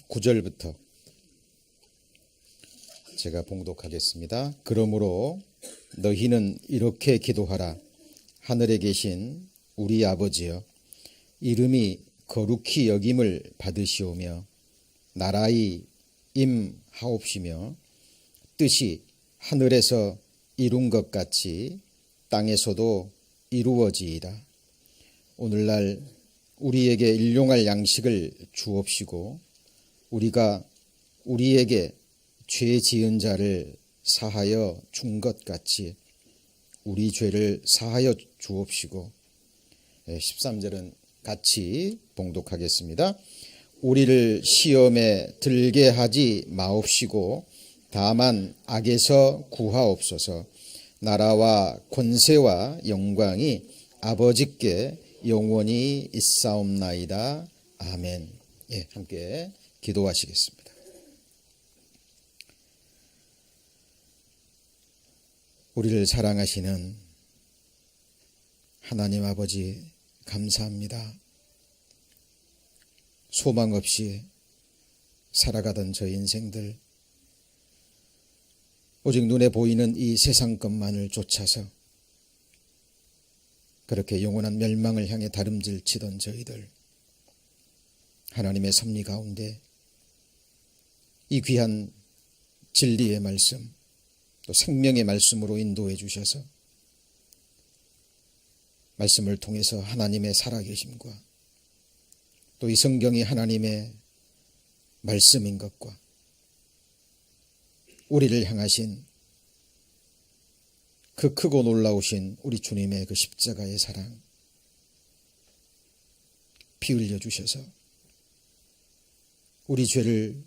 9절부터 제가 봉독하겠습니다. 그러므로 너희는 이렇게 기도하라. 하늘에 계신 우리 아버지여, 이름이 거룩히 여김을 받으시오며 나라의 임하옵시며 뜻이 하늘에서 이룬 것 같이 땅에서도 이루어지이다. 오늘날 우리에게 일용할 양식을 주옵시고 우리가 우리에게 죄 지은 자를 사하여 준 것 같이 우리 죄를 사하여 주옵시고. 13절은 같이 봉독하겠습니다. 우리를 시험에 들게 하지 마옵시고 다만 악에서 구하옵소서. 나라와 권세와 영광이 아버지께 영원히 있사옵나이다. 아멘. 함께 기도하시겠습니다. 우리를 사랑하시는 하나님 아버지, 감사합니다. 소망 없이 살아가던 저희 인생들, 오직 눈에 보이는 이 세상 것만을 쫓아서 그렇게 영원한 멸망을 향해 다름질 치던 저희들, 하나님의 섭리 가운데 이 귀한 진리의 말씀, 또 생명의 말씀으로 인도해 주셔서 말씀을 통해서 하나님의 살아계심과 또 이 성경이 하나님의 말씀인 것과 우리를 향하신 그 크고 놀라우신 우리 주님의 그 십자가의 사랑, 피 흘려 주셔서 우리 죄를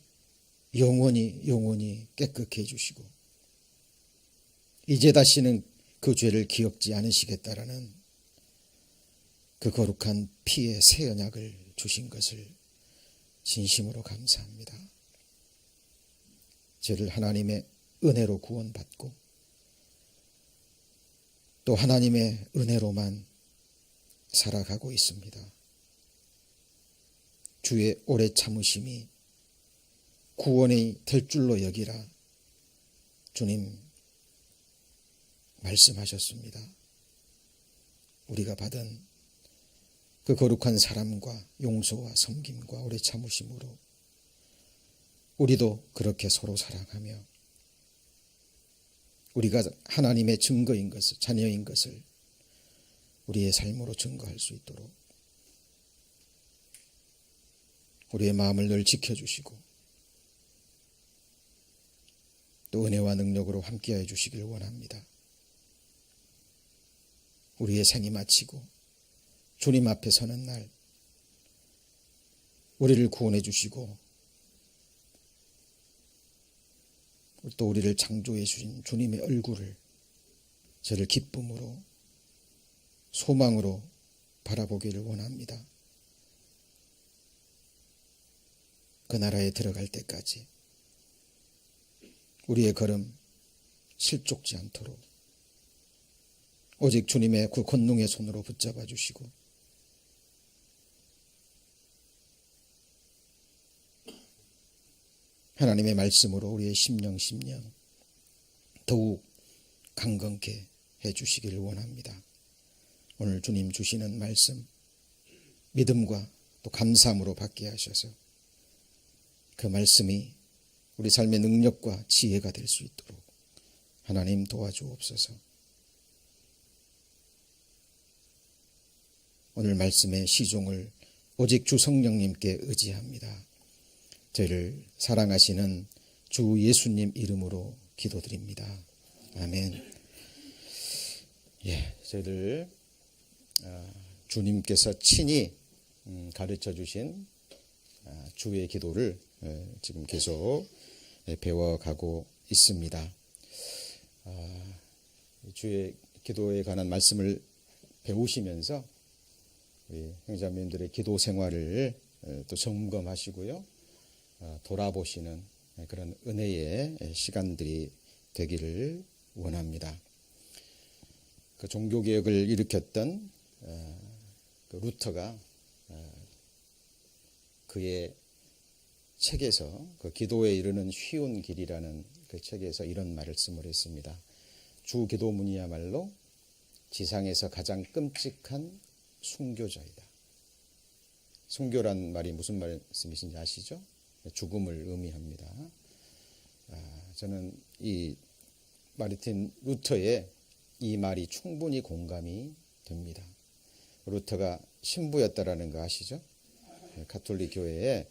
영원히 깨끗게 해주시고 이제 다시는 그 죄를 기억지 않으시겠다라는 그 거룩한 피의 새 언약을 주신 것을 진심으로 감사합니다. 저를 하나님의 은혜로 구원받고 또 하나님의 은혜로만 살아가고 있습니다. 주의 오래 참으심이 구원이 될 줄로 여기라 주님 말씀하셨습니다. 우리가 받은 그 거룩한 사랑과 용서와 섬김과 오래 참으심으로 우리도 그렇게 서로 사랑하며 우리가 하나님의 증거인 것을, 자녀인 것을 우리의 삶으로 증거할 수 있도록 우리의 마음을 늘 지켜주시고 또 은혜와 능력으로 함께해 주시길 원합니다. 우리의 생이 마치고 주님 앞에 서는 날 우리를 구원해 주시고 또 우리를 창조해 주신 주님의 얼굴을 저를 기쁨으로 소망으로 바라보기를 원합니다. 그 나라에 들어갈 때까지 우리의 걸음 실족지 않도록 오직 주님의 그 권능의 손으로 붙잡아 주시고 하나님의 말씀으로 우리의 심령 더욱 강건케 해주시기를 원합니다. 오늘 주님 주시는 말씀 믿음과 또 감사함으로 받게 하셔서 그 말씀이 우리 삶의 능력과 지혜가 될 수 있도록 하나님 도와주옵소서. 오늘 말씀의 시종을 오직 주 성령님께 의지합니다. 저희를 사랑하시는 주 예수님 이름으로 기도드립니다. 아멘. 저희들 주님께서 친히 가르쳐 주신 주의 기도를 지금 계속 배워가고 있습니다. 주의 기도에 관한 말씀을 배우시면서 우리 형제자매님들의 기도 생활을 또 점검하시고요. 돌아보시는 그런 은혜의 시간들이 되기를 원합니다. 그 종교개혁을 일으켰던 그 루터가 그의 책에서 그 기도에 이르는 쉬운 길이라는 그 책에서 이런 말씀을 했습니다. 주 기도문이야말로 지상에서 가장 끔찍한 순교자이다. 순교란 말이 무슨 말씀이신지 아시죠? 죽음을 의미합니다. 저는 이 마르틴 루터의 이 말이 충분히 공감이 됩니다. 루터가 신부였다라는 거 아시죠? 가톨릭 교회에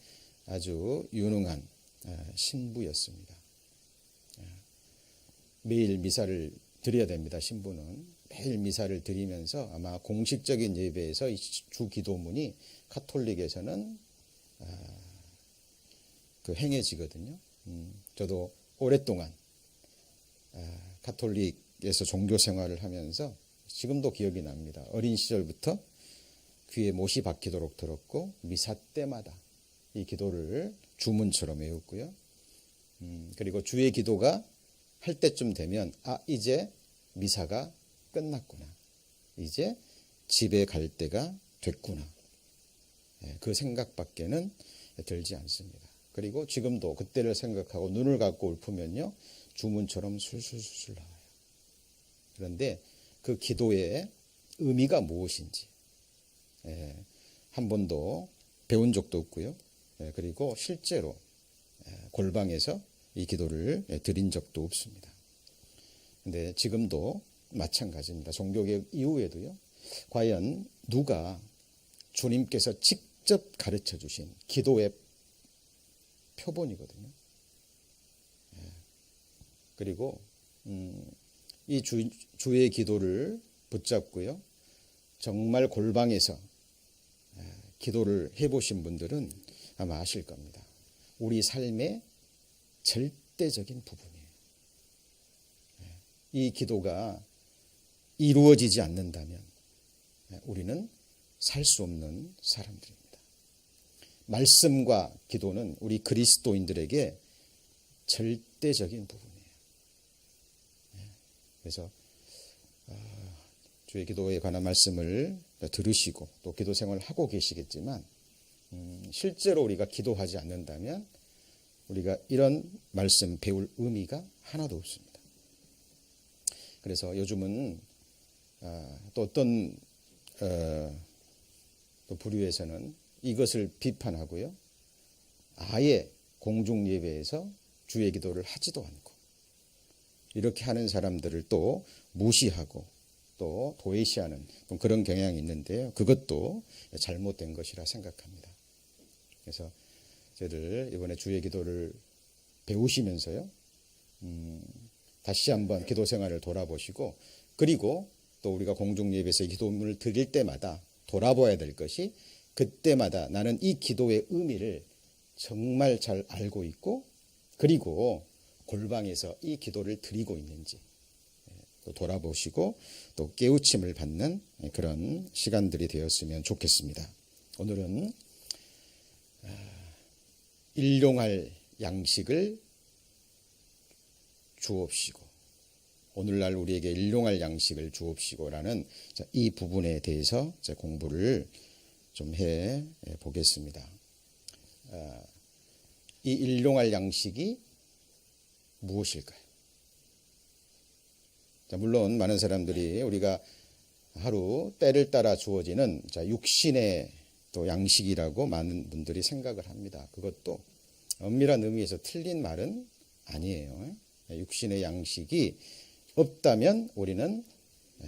아주 유능한 신부였습니다. 매일 미사를 드려야 됩니다. 신부는 매일 미사를 드리면서 아마 공식적인 예배에서 이 주 기도문이 가톨릭에서는 그 행해지거든요. 저도 오랫동안 가톨릭에서 종교 생활을 하면서 지금도 기억이 납니다. 어린 시절부터 귀에 못이 박히도록 들었고 미사 때마다 이 기도를 주문처럼 외웠고요. 그리고 주의 기도가 할 때쯤 되면 이제 미사가 끝났구나. 이제 집에 갈 때가 됐구나. 그 생각밖에는 들지 않습니다. 그리고 지금도 그때를 생각하고 눈을 감고 읊으면요. 주문처럼 술술술술 나와요. 그런데 그 기도의 의미가 무엇인지 한 번도 배운 적도 없고요. 그리고 실제로 골방에서 이 기도를 드린 적도 없습니다. 근데 지금도 마찬가지입니다. 종교개혁 이후에도요. 과연 누가 주님께서 직접 가르쳐 주신 기도의 표본이거든요. 그리고 이 주의 기도를 붙잡고요. 정말 골방에서 기도를 해보신 분들은 아마 아실 겁니다. 우리 삶의 절대적인 부분이에요. 이 기도가 이루어지지 않는다면 우리는 살 수 없는 사람들입니다. 말씀과 기도는 우리 그리스도인들에게 절대적인 부분이에요. 그래서 주의 기도에 관한 말씀을 들으시고 또 기도 생활을 하고 계시겠지만 실제로 우리가 기도하지 않는다면 우리가 이런 말씀 배울 의미가 하나도 없습니다. 그래서 요즘은 또 어떤 또 부류에서는 이것을 비판하고요. 아예 공중예배에서 주의 기도를 하지도 않고 이렇게 하는 사람들을 또 무시하고 또 도외시하는 그런 경향이 있는데요. 그것도 잘못된 것이라 생각합니다. 그래서 저희들 이번에 주의 기도를 배우시면서요. 다시 한번 기도 생활을 돌아보시고 그리고 또 우리가 공중예배에서 기도문을 드릴 때마다 돌아봐야 될 것이 그때마다 나는 이 기도의 의미를 정말 잘 알고 있고 그리고 골방에서 이 기도를 드리고 있는지 또 돌아보시고 또 깨우침을 받는 그런 시간들이 되었으면 좋겠습니다. 오늘은 일용할 양식을 주옵시고 오늘날 우리에게 일용할 양식을 주옵시고라는 이 부분에 대해서 공부를 좀 해 보겠습니다. 이 일용할 양식이 무엇일까요? 물론 많은 사람들이 우리가 하루 때를 따라 주어지는 육신의 또 양식이라고 많은 분들이 생각을 합니다. 그것도 엄밀한 의미에서 틀린 말은 아니에요. 육신의 양식이 없다면 우리는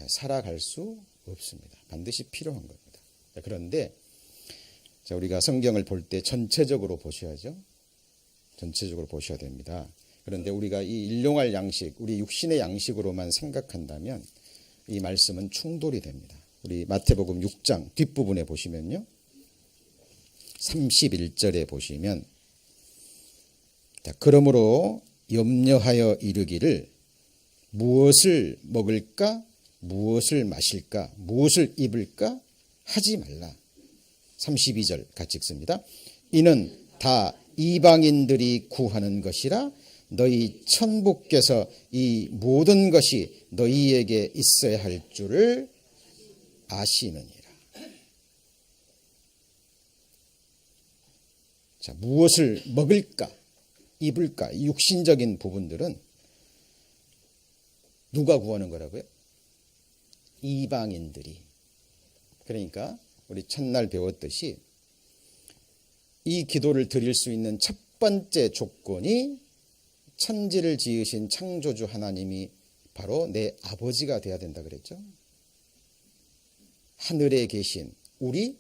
살아갈 수 없습니다. 반드시 필요한 겁니다. 그런데 우리가 성경을 볼 때 전체적으로 보셔야죠. 전체적으로 보셔야 됩니다. 그런데 우리가 이 일용할 양식, 우리 육신의 양식으로만 생각한다면 이 말씀은 충돌이 됩니다. 우리 마태복음 6장 뒷부분에 보시면요. 31절에 보시면 그러므로 염려하여 이르기를 무엇을 먹을까, 무엇을 마실까, 무엇을 입을까 하지 말라. 32절 같이 읽습니다. 이는 다 이방인들이 구하는 것이라 너희 천부께서 이 모든 것이 너희에게 있어야 할 줄을 아시느니라. 자, 무엇을 먹을까, 입을까, 육신적인 부분들은 누가 구하는 거라고요? 이방인들이. 그러니까 우리 첫날 배웠듯이 이 기도를 드릴 수 있는 첫 번째 조건이 천지를 지으신 창조주 하나님이 바로 내 아버지가 돼야 된다 그랬죠. 하늘에 계신 우리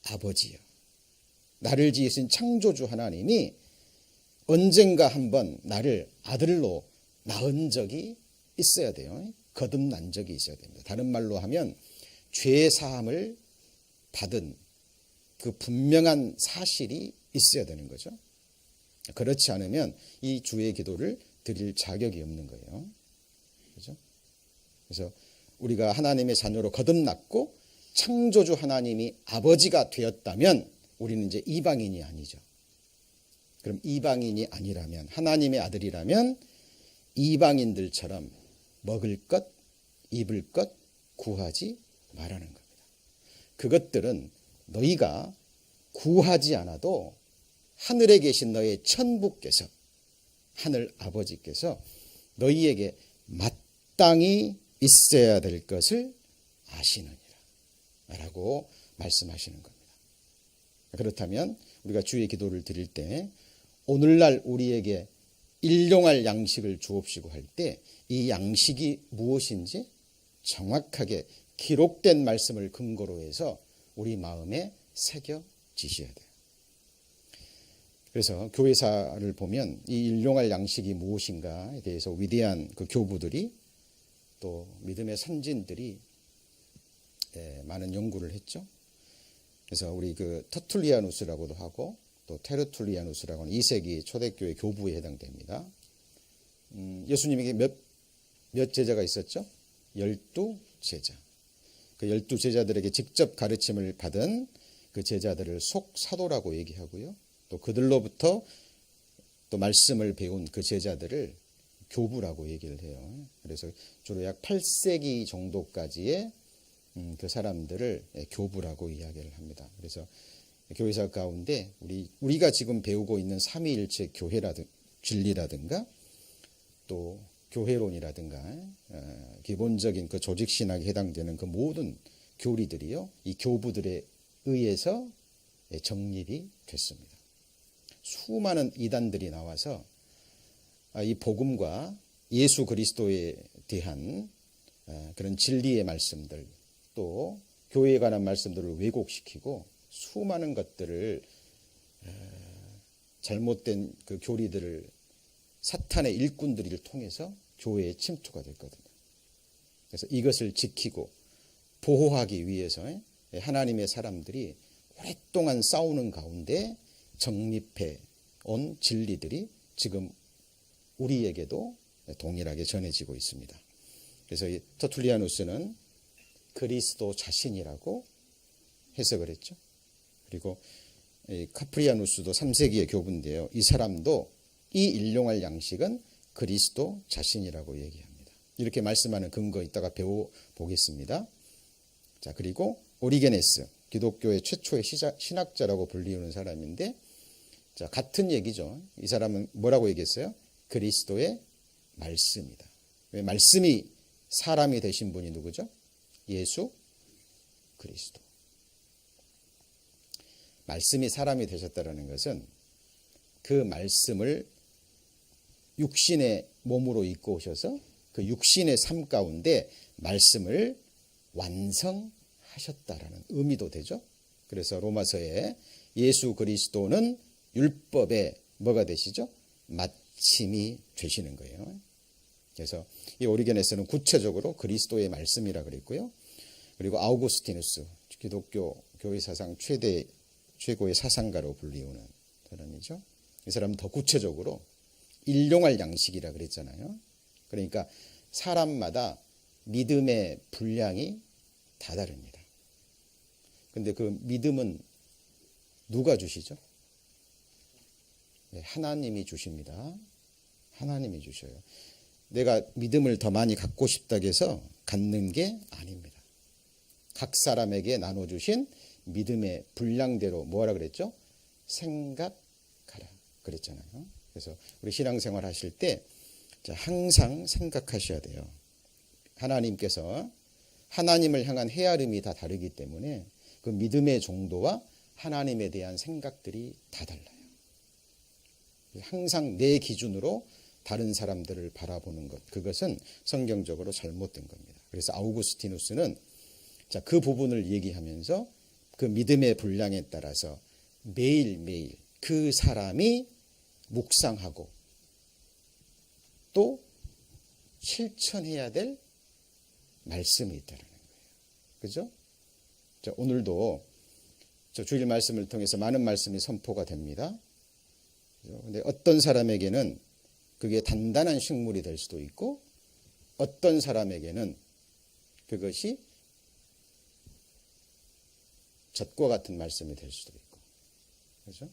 아버지요. 나를 지으신 창조주 하나님이 언젠가 한번 나를 아들로 낳은 적이 있어야 돼요. 거듭난 적이 있어야 됩니다. 다른 말로 하면 죄 사함을 받은 그 분명한 사실이 있어야 되는 거죠. 그렇지 않으면 이 주의 기도를 드릴 자격이 없는 거예요. 그렇죠? 그래서 우리가 하나님의 자녀로 거듭났고 창조주 하나님이 아버지가 되었다면 우리는 이제 이방인이 아니죠. 그럼 이방인이 아니라면, 하나님의 아들이라면 이방인들처럼 먹을 것, 입을 것 구하지 말라는 겁니다. 그것들은 너희가 구하지 않아도 하늘에 계신 너의 천부께서, 하늘 아버지께서 너희에게 마땅히 있어야 될 것을 아시느니라 라고 말씀하시는 겁니다. 그렇다면 우리가 주의 기도를 드릴 때 오늘날 우리에게 일용할 양식을 주옵시고 할 때 이 양식이 무엇인지 정확하게 기록된 말씀을 근거로 해서 우리 마음에 새겨지셔야 돼요. 그래서 교회사를 보면 이 일용할 양식이 무엇인가에 대해서 위대한 그 교부들이 또 믿음의 선진들이 많은 연구를 했죠. 그래서 우리 그 터툴리아누스라고도 하고 또 테르툴리아누스라고 하는 2세기 초대교회 교부에 해당됩니다. 예수님에게 몇 제자가 있었죠? 12제자. 그 12제자들에게 직접 가르침을 받은 그 제자들을 속사도라고 얘기하고요. 또 그들로부터 또 말씀을 배운 그 제자들을 교부라고 얘기를 해요. 그래서 주로 약 8세기 정도까지의 그 사람들을 교부라고 이야기를 합니다. 그래서 교회사 가운데 우리가 지금 배우고 있는 삼위일체 교회라든가 진리라든가 또 교회론이라든가 기본적인 그 조직신학에 해당되는 그 모든 교리들이요, 이 교부들에 의해서 정립이 됐습니다. 수많은 이단들이 나와서 이 복음과 예수 그리스도에 대한 그런 진리의 말씀들, 또 교회에 관한 말씀들을 왜곡시키고 수많은 것들을, 잘못된 그 교리들을 사탄의 일꾼들을 통해서 교회에 침투가 됐거든요. 그래서 이것을 지키고 보호하기 위해서 하나님의 사람들이 오랫동안 싸우는 가운데 정립해 온 진리들이 지금 우리에게도 동일하게 전해지고 있습니다. 그래서 이 터툴리아누스는 그리스도 자신이라고 해석을 했죠. 그리고 카프리아누스도 3세기의 교부인데요. 이 사람도 이 일용할 양식은 그리스도 자신이라고 얘기합니다. 이렇게 말씀하는 근거 이따가 배워보겠습니다. 자, 그리고 오리게네스, 기독교의 최초의 신학자라고 불리우는 사람인데, 자, 같은 얘기죠. 이 사람은 뭐라고 얘기했어요? 그리스도의 말씀이다. 왜 말씀이 사람이 되신 분이 누구죠? 예수 그리스도. 말씀이 사람이 되셨다는 것은 그 말씀을 육신의 몸으로 입고 오셔서 그 육신의 삶 가운데 말씀을 완성하셨다라는 의미도 되죠. 그래서 로마서에 예수 그리스도는 율법의 뭐가 되시죠? 마침이 되시는 거예요. 그래서 이 오리게네스는 구체적으로 그리스도의 말씀이라 그랬고요. 그리고 아우구스티누스, 기독교 교회 사상 최고의 사상가로 불리우는 사람이죠. 이 사람은 더 구체적으로 일용할 양식이라 그랬잖아요. 그러니까 사람마다 믿음의 분량이 다 다릅니다. 근데 그 믿음은 누가 주시죠? 네, 하나님이 주십니다. 하나님이 주셔요. 내가 믿음을 더 많이 갖고 싶다고 해서 갖는 게 아닙니다. 각 사람에게 나눠주신 믿음의 분량대로 뭐라 그랬죠? 생각, 그랬잖아요. 그래서 우리 신앙생활 하실 때 항상 생각하셔야 돼요. 하나님께서 하나님을 향한 헤아림이 다 다르기 때문에 그 믿음의 정도와 하나님에 대한 생각들이 다 달라요. 항상 내 기준으로 다른 사람들을 바라보는 것, 그것은 성경적으로 잘못된 겁니다. 그래서 아우구스티누스는 그 부분을 얘기하면서 그 믿음의 분량에 따라서 매일매일 그 사람이 묵상하고 또 실천해야 될 말씀이 있다는 거예요. 그죠? 오늘도 주일 말씀을 통해서 많은 말씀이 선포가 됩니다. 그런데 어떤 사람에게는 그게 단단한 식물이 될 수도 있고 어떤 사람에게는 그것이 젖과 같은 말씀이 될 수도 있고, 그렇죠?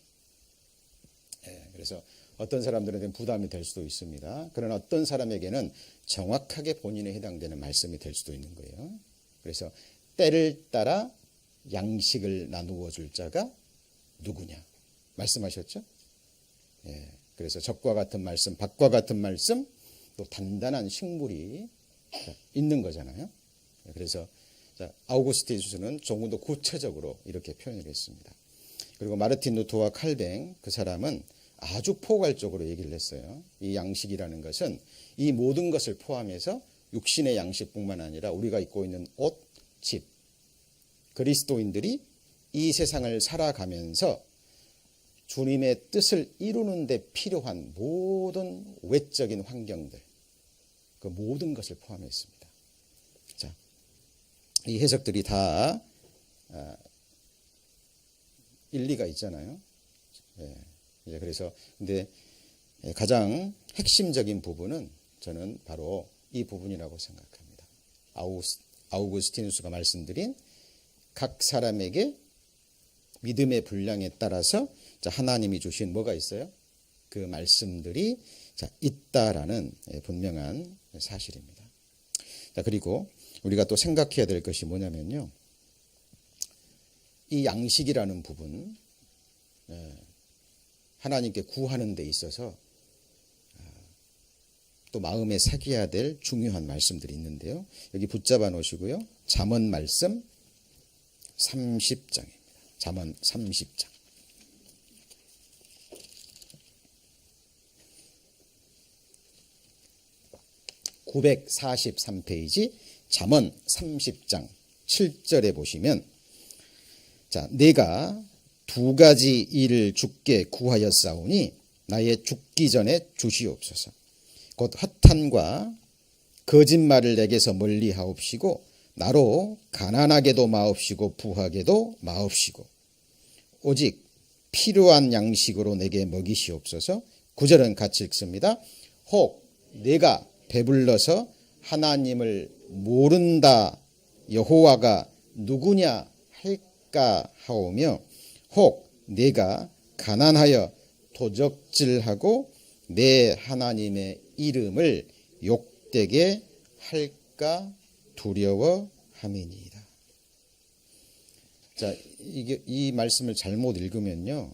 그래서 어떤 사람들한테는 부담이 될 수도 있습니다. 그러나 어떤 사람에게는 정확하게 본인에 해당되는 말씀이 될 수도 있는 거예요. 그래서 때를 따라 양식을 나누어 줄 자가 누구냐 말씀하셨죠? 그래서 젖과 같은 말씀, 밭과 같은 말씀, 또 단단한 식물이 있는 거잖아요. 그래서 아우구스티누스는 조금 더 구체적으로 이렇게 표현을 했습니다. 그리고 마르틴 루터와 칼뱅, 그 사람은 아주 포괄적으로 얘기를 했어요. 이 양식이라는 것은 이 모든 것을 포함해서 육신의 양식뿐만 아니라 우리가 입고 있는 옷, 집, 그리스도인들이 이 세상을 살아가면서 주님의 뜻을 이루는 데 필요한 모든 외적인 환경들, 그 모든 것을 포함했습니다. 자, 이 해석들이 다 일리가 있잖아요. 그래서 근데 가장 핵심적인 부분은 저는 바로 이 부분이라고 생각합니다. 아우구스티누스가 말씀드린 각 사람에게 믿음의 분량에 따라서 하나님이 주신 뭐가 있어요? 그 말씀들이 있다라는 분명한 사실입니다. 그리고 우리가 또 생각해야 될 것이 뭐냐면요. 이 양식이라는 부분, 하나님께 구하는 데 있어서 또 마음에 새겨야 될 중요한 말씀들이 있는데요. 여기 붙잡아 놓으시고요. 잠언 말씀 30장입니다. 잠언 30장. 943페이지 잠언 30장 7절에 보시면 내가 두 가지 일을 주께 구하였사오니 나의 죽기 전에 주시옵소서. 곧 허탄과 거짓말을 내게서 멀리 하옵시고 나로 가난하게도 마옵시고 부하게도 마옵시고 오직 필요한 양식으로 내게 먹이시옵소서. 9절은 같이 읽습니다. 혹 내가 배불러서 하나님을 모른다 여호와가 누구냐 할까 하오며 혹 내가 가난하여 도적질하고 내 하나님의 이름을 욕되게 할까 두려워함이니이다. 이 말씀을 잘못 읽으면요,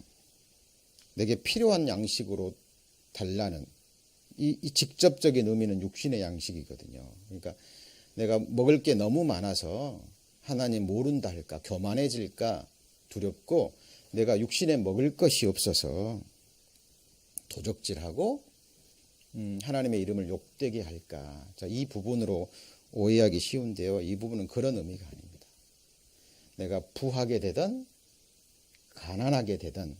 내게 필요한 양식으로 달라는 이 직접적인 의미는 육신의 양식이거든요. 그러니까 내가 먹을 게 너무 많아서 하나님 모른다 할까, 교만해질까 두렵고 내가 육신에 먹을 것이 없어서 도적질하고 하나님의 이름을 욕되게 할까. 이 부분으로 오해하기 쉬운데요. 이 부분은 그런 의미가 아닙니다. 내가 부하게 되든 가난하게 되든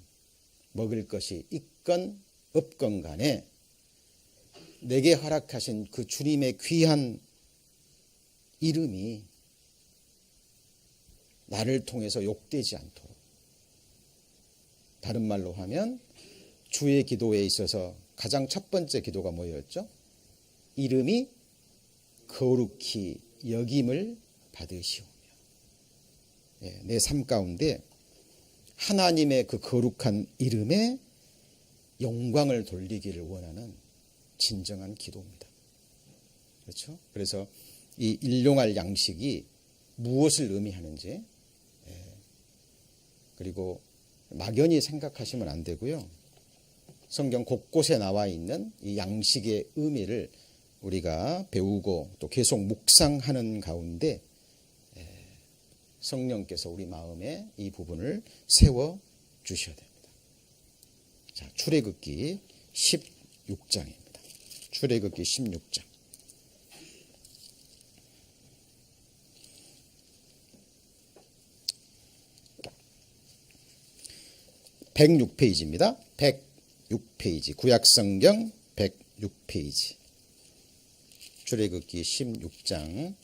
먹을 것이 있건 없건 간에 내게 허락하신 그 주님의 귀한 이름이 나를 통해서 욕되지 않도록, 다른 말로 하면 주의 기도에 있어서 가장 첫 번째 기도가 뭐였죠? 이름이 거룩히 여김을 받으시오며, 내 삶 가운데 하나님의 그 거룩한 이름에 영광을 돌리기를 원하는 진정한 기도입니다. 그렇죠? 그래서 이 일용할 양식이 무엇을 의미하는지, 그리고 막연히 생각하시면 안 되고요. 성경 곳곳에 나와 있는 이 양식의 의미를 우리가 배우고 또 계속 묵상하는 가운데 성령께서 우리 마음에 이 부분을 세워 주셔야 됩니다. 자, 출애굽기 16장입니다. 출애굽기 16장. 106페이지입니다. 106페이지. 구약성경 106페이지. 출애굽기 16장.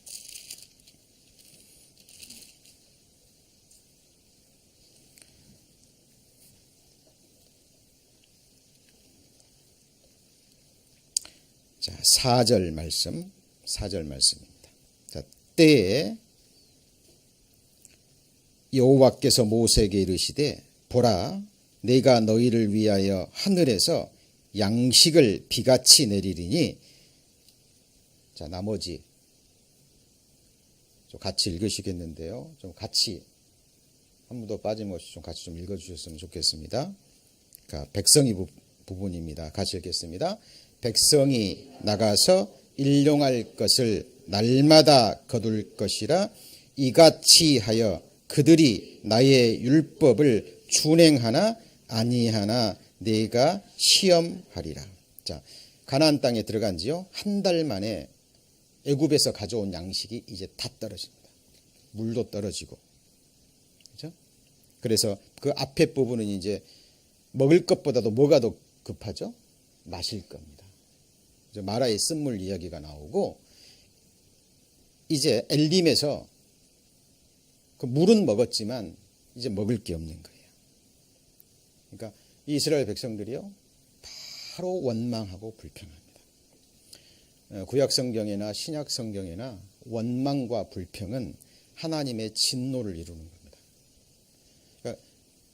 자, 4절 말씀. 4절 말씀입니다. 자, 때에 여호와께서 모세에게 이르시되 보라 내가 너희를 위하여 하늘에서 양식을 비같이 내리리니. 자, 나머지 좀 같이 읽으시겠는데요. 좀 같이 한 번도 빠짐없이 좀 같이 좀 읽어주셨으면 좋겠습니다. 그러니까 백성이 부분입니다. 같이 읽겠습니다. 백성이 나가서 일용할 것을 날마다 거둘 것이라. 이같이 하여 그들이 나의 율법을 준행하나 아니하나 내가 시험하리라. 자, 가나안 땅에 들어간 지요 한 달 만에 애굽에서 가져온 양식이 이제 다 떨어집니다. 물도 떨어지고. 그렇죠? 그래서 그 앞에 부분은 이제 먹을 것보다도 뭐가 더 급하죠? 마실 겁니다. 마라의 쓴물 이야기가 나오고, 이제 엘림에서 그 물은 먹었지만 이제 먹을 게 없는 거예요. 그러니까 이스라엘 백성들이요 바로 원망하고 불평합니다. 구약 성경이나 신약 성경이나 원망과 불평은 하나님의 진노를 이루는 겁니다. 그러니까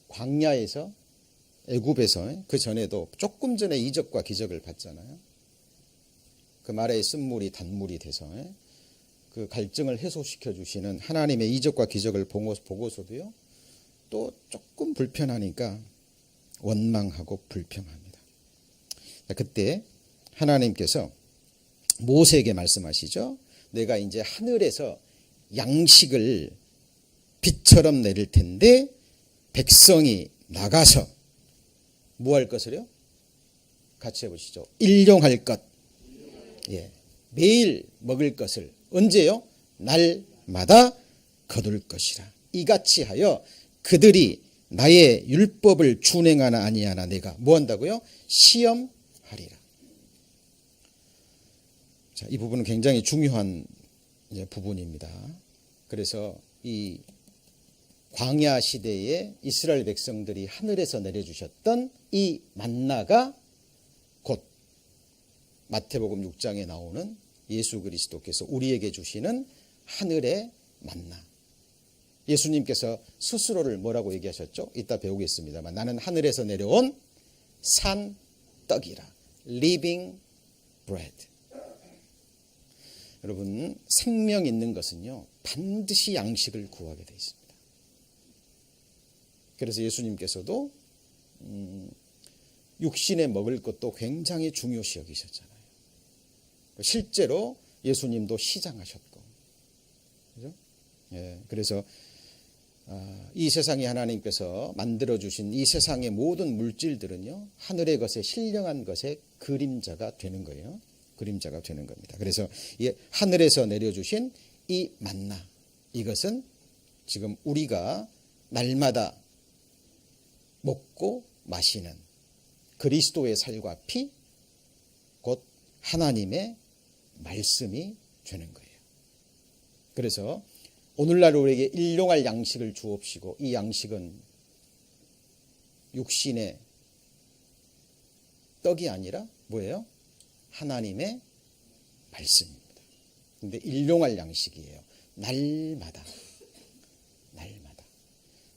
광야에서, 애굽에서 그 전에도 조금 전에 이적과 기적을 봤잖아요. 그 말의 쓴물이 단물이 돼서 그 갈증을 해소시켜 주시는 하나님의 이적과 기적을 보고서도요 또 조금 불편하니까 원망하고 불평합니다. 그때 하나님께서 모세에게 말씀하시죠. 내가 이제 하늘에서 양식을 비처럼 내릴 텐데 백성이 나가서 뭐 할 것을요? 같이 해보시죠. 일용할 것. 예, 매일 먹을 것을 언제요? 날마다 거둘 것이라. 이같이 하여 그들이 나의 율법을 준행하나 아니하나 내가 뭐 한다고요? 시험하리라. 자, 이 부분은 굉장히 중요한 부분입니다. 그래서 이 광야 시대에 이스라엘 백성들이 하늘에서 내려주셨던 이 만나가 곧 마태복음 6장에 나오는 예수 그리스도께서 우리에게 주시는 하늘의 만나. 예수님께서 스스로를 뭐라고 얘기하셨죠? 이따 배우겠습니다만 나는 하늘에서 내려온 산 떡이라. Living bread. 여러분, 생명 있는 것은요 반드시 양식을 구하게 되어 있습니다. 그래서 예수님께서도 육신에 먹을 것도 굉장히 중요시 여기셨잖아요. 실제로 예수님도 시장하셨고, 그죠? 예, 그래서 이 세상에 하나님께서 만들어 주신 이 세상의 모든 물질들은요 하늘의 것에 신령한 것의 그림자가 되는 거예요. 그림자가 되는 겁니다. 그래서 이 하늘에서 내려주신 이 만나, 이것은 지금 우리가 날마다 먹고 마시는 그리스도의 살과 피, 곧 하나님의 말씀이 되는 거예요. 그래서 오늘날 우리에게 일용할 양식을 주옵시고, 이 양식은 육신의 떡이 아니라 뭐예요? 하나님의 말씀입니다. 근데 일용할 양식이에요.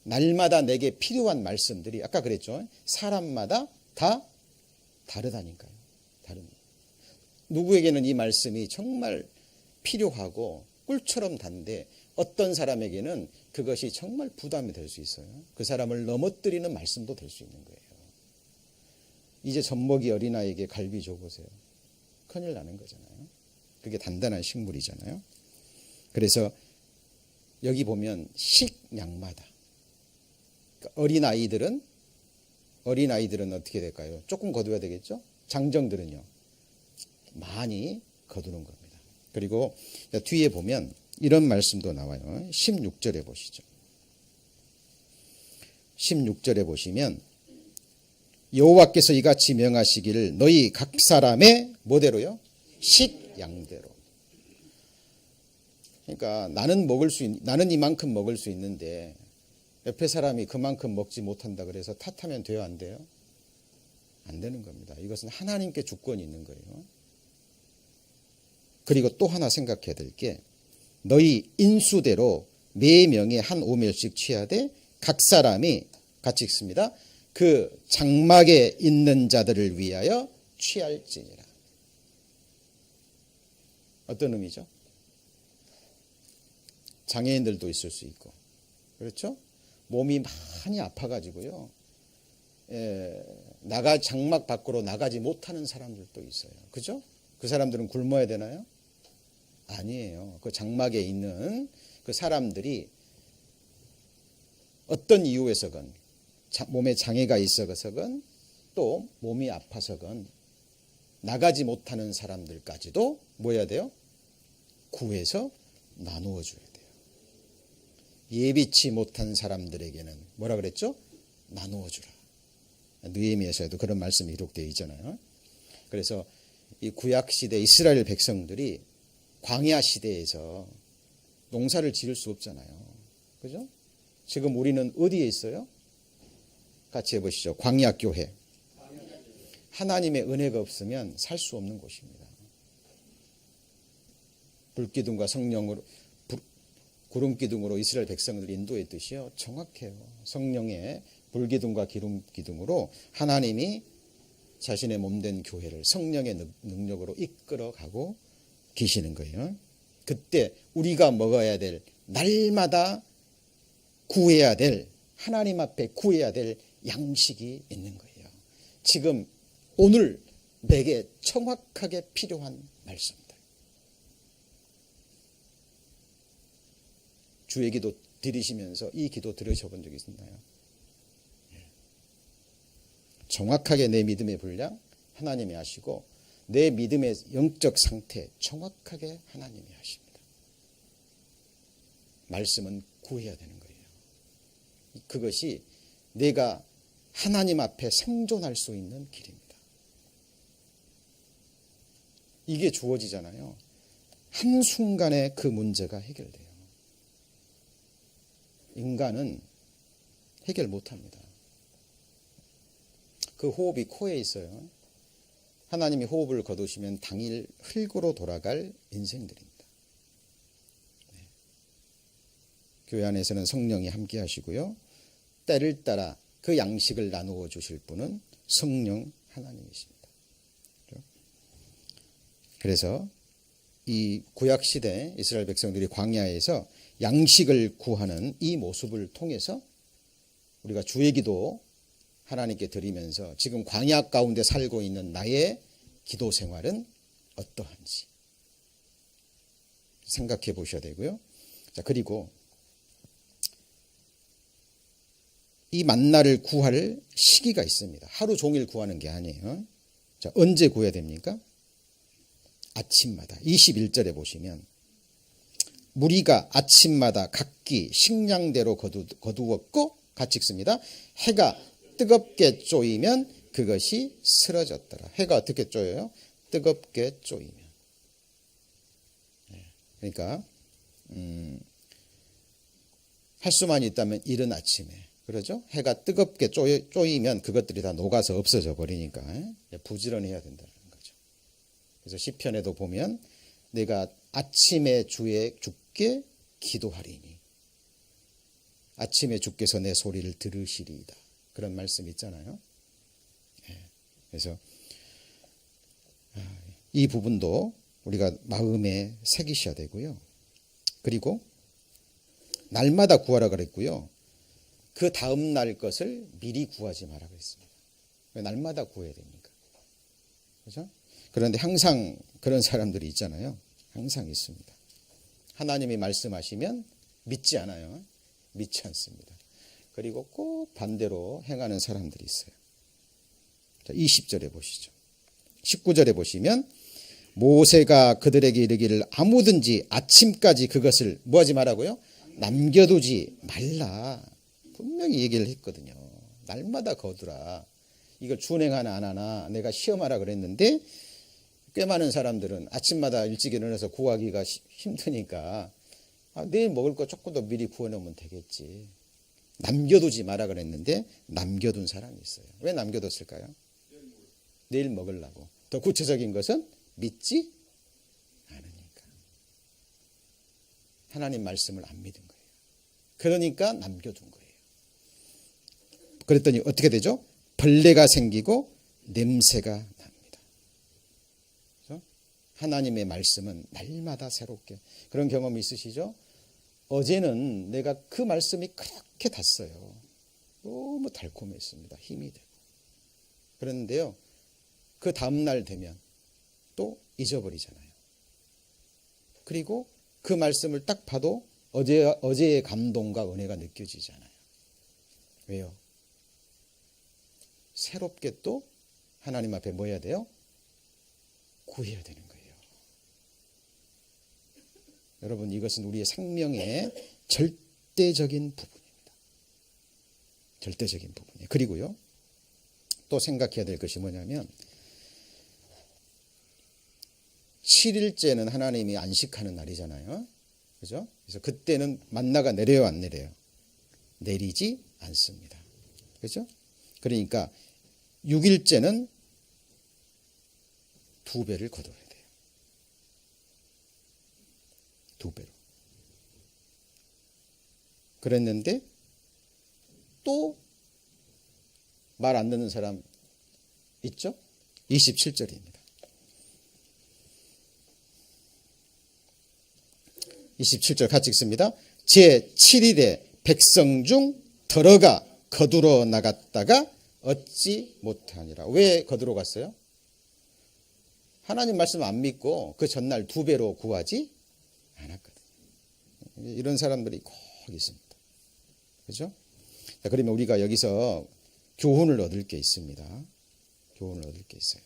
날마다 내게 필요한 말씀들이 아까 그랬죠. 사람마다 다 다르다니까요. 누구에게는 이 말씀이 정말 필요하고 꿀처럼 단데 어떤 사람에게는 그것이 정말 부담이 될 수 있어요. 그 사람을 넘어뜨리는 말씀도 될 수 있는 거예요. 이제 젖먹이 어린아이에게 갈비 줘보세요. 큰일 나는 거잖아요. 그게 단단한 식물이잖아요. 그래서 여기 보면 식량마다 그러니까 어린아이들은 어떻게 될까요? 조금 거둬야 되겠죠? 장정들은요. 많이 거두는 겁니다. 그리고 뒤에 보면 이런 말씀도 나와요. 16절에 보시죠. 16절에 보시면 여호와께서 이같이 명하시기를 너희 각 사람의 뭐대로요? 식양대로. 그러니까 나는 이만큼 먹을 수 있는데 옆에 사람이 그만큼 먹지 못한다 그래서 탓하면 돼요, 안 돼요? 안 되는 겁니다. 이것은 하나님께 주권이 있는 거예요. 그리고 또 하나 생각해야 될 게 너희 인수대로 매 명에 한 오멜씩 취하되 각 사람이 같이 읽습니다. 그 장막에 있는 자들을 위하여 취할지니라. 어떤 의미죠? 장애인들도 있을 수 있고, 그렇죠? 몸이 많이 아파가지고요. 장막 밖으로 나가지 못하는 사람들도 있어요. 그죠? 그 사람들은 굶어야 되나요? 아니에요. 그 장막에 있는 그 사람들이 어떤 이유에서건 몸에 장애가 있어서건 또 몸이 아파서건 나가지 못하는 사람들까지도 뭐 해야 돼요? 구해서 나누어 줘야 돼요. 예비치 못한 사람들에게는 뭐라 그랬죠? 나누어 주라. 느헤미야서에도 그런 말씀이 기록되어 있잖아요. 그래서 이 구약 시대 이스라엘 백성들이 광야 시대에서 농사를 지을 수 없잖아요. 그죠? 지금 우리는 어디에 있어요? 같이 해보시죠. 광야 교회. 하나님의 은혜가 없으면 살 수 없는 곳입니다. 불기둥과 성령으로 구름기둥으로 이스라엘 백성들 인도했듯이요. 정확해요. 성령의 불기둥과 기름기둥으로 하나님이 자신의 몸된 교회를 성령의 능력으로 이끌어가고 계시는 거예요. 그때 우리가 먹어야 될 날마다 구해야 될 하나님 앞에 구해야 될 양식이 있는 거예요. 지금 오늘 내게 정확하게 필요한 말씀들. 주의 기도 드리시면서 이 기도 들으셔본 적 있나요? 정확하게 내 믿음의 분량 하나님이 하시고 내 믿음의 영적 상태 정확하게 하나님이 하십니다. 말씀은 구해야 되는 거예요. 그것이 내가 하나님 앞에 생존할 수 있는 길입니다. 이게 주어지잖아요. 한순간에 그 문제가 해결돼요. 인간은 해결 못합니다. 그 호흡이 코에 있어요. 하나님이 호흡을 거두시면 당일 흙으로 돌아갈 인생들입니다. 네. 교회 안에서는 성령이 함께 하시고요. 때를 따라 그 양식을 나누어 주실 분은 성령 하나님이십니다. 그래서 이 구약시대 이스라엘 백성들이 광야에서 양식을 구하는 이 모습을 통해서 우리가 주의 기도 하나님께 드리면서 지금 광야 가운데 살고 있는 나의 기도 생활은 어떠한지 생각해 보셔야 되고요. 자, 그리고 이 만나를 구할 시기가 있습니다. 하루 종일 구하는 게 아니에요. 자, 언제 구해야 됩니까? 아침마다. 21절에 보시면 무리가 아침마다 각기 식량대로 거두었고 같이 읽습니다. 해가 뜨겁게 쪼이면 그것이 쓰러졌더라. 해가 어떻게 쪼여요? 뜨겁게 쪼이면. 그러니까 할 수만 있다면 이른 아침에 그러죠? 해가 뜨겁게 쪼이면 그것들이 다 녹아서 없어져 버리니까 부지런해야 된다는 거죠. 그래서 시편에도 보면 내가 아침에 주께 기도하리니 아침에 주께서 내 소리를 들으시리이다. 그런 말씀 있잖아요. 그래서 이 부분도 우리가 마음에 새기셔야 되고요. 그리고 날마다 구하라 그랬고요. 그 다음 날 것을 미리 구하지 마라 그랬습니다. 왜 날마다 구해야 됩니까? 그죠? 그런데 항상 그런 사람들이 있잖아요. 항상 있습니다. 하나님이 말씀하시면 믿지 않아요. 믿지 않습니다. 그리고 꼭 반대로 행하는 사람들이 있어요. 자, 20절에 보시죠. 19절에 보시면 모세가 그들에게 이르기를 아무든지 아침까지 그것을 뭐하지 말라고요? 남겨두지 말라. 분명히 얘기를 했거든요. 날마다 거두라. 이걸 준행하나 안 하나 내가 시험하라 그랬는데 꽤 많은 사람들은 아침마다 일찍 일어나서 구하기가 힘드니까 내일 먹을 거 조금 더 미리 구워놓으면 되겠지. 남겨두지 마라 그랬는데 남겨둔 사람이 있어요. 왜 남겨뒀을까요? 내일 먹으려고. 더 구체적인 것은 믿지 않으니까. 하나님 말씀을 안 믿은 거예요. 그러니까 남겨둔 거예요. 그랬더니 어떻게 되죠? 벌레가 생기고 냄새가 납니다. 그래서 하나님의 말씀은 날마다 새롭게. 그런 경험이 있으시죠? 어제는 내가 그 말씀이 그렇게 닿았어요. 너무 달콤했습니다. 힘이 되고. 그런데요, 그 다음날 되면 또 잊어버리잖아요. 그리고 그 말씀을 딱 봐도 어제의 감동과 은혜가 느껴지잖아요. 왜요? 새롭게 또 하나님 앞에 뭐 해야 돼요? 구해야 되는 거예요. 여러분, 이것은 우리의 생명의 절대적인 부분입니다. 절대적인 부분이에요. 그리고요, 또 생각해야 될 것이 뭐냐면 7일째는 하나님이 안식하는 날이잖아요. 그죠? 그래서 그때는 만나가 내려요, 안 내려요? 내리지 않습니다. 그죠? 그러니까 6일째는 2배를 거둬야 돼요. 2배로. 그랬는데 또 말 안 듣는 사람 있죠? 27절입니다. 27절 같이 읽습니다. 제7일에 백성 중 들어가 거두러 나갔다가 얻지 못하니라. 왜 거두러 갔어요? 하나님 말씀 안 믿고 그 전날 2배로 구하지 않았거든요. 이런 사람들이 꼭 있습니다. 그죠? 자, 그러면 우리가 여기서 교훈을 얻을 게 있습니다. 교훈을 얻을 게 있어요.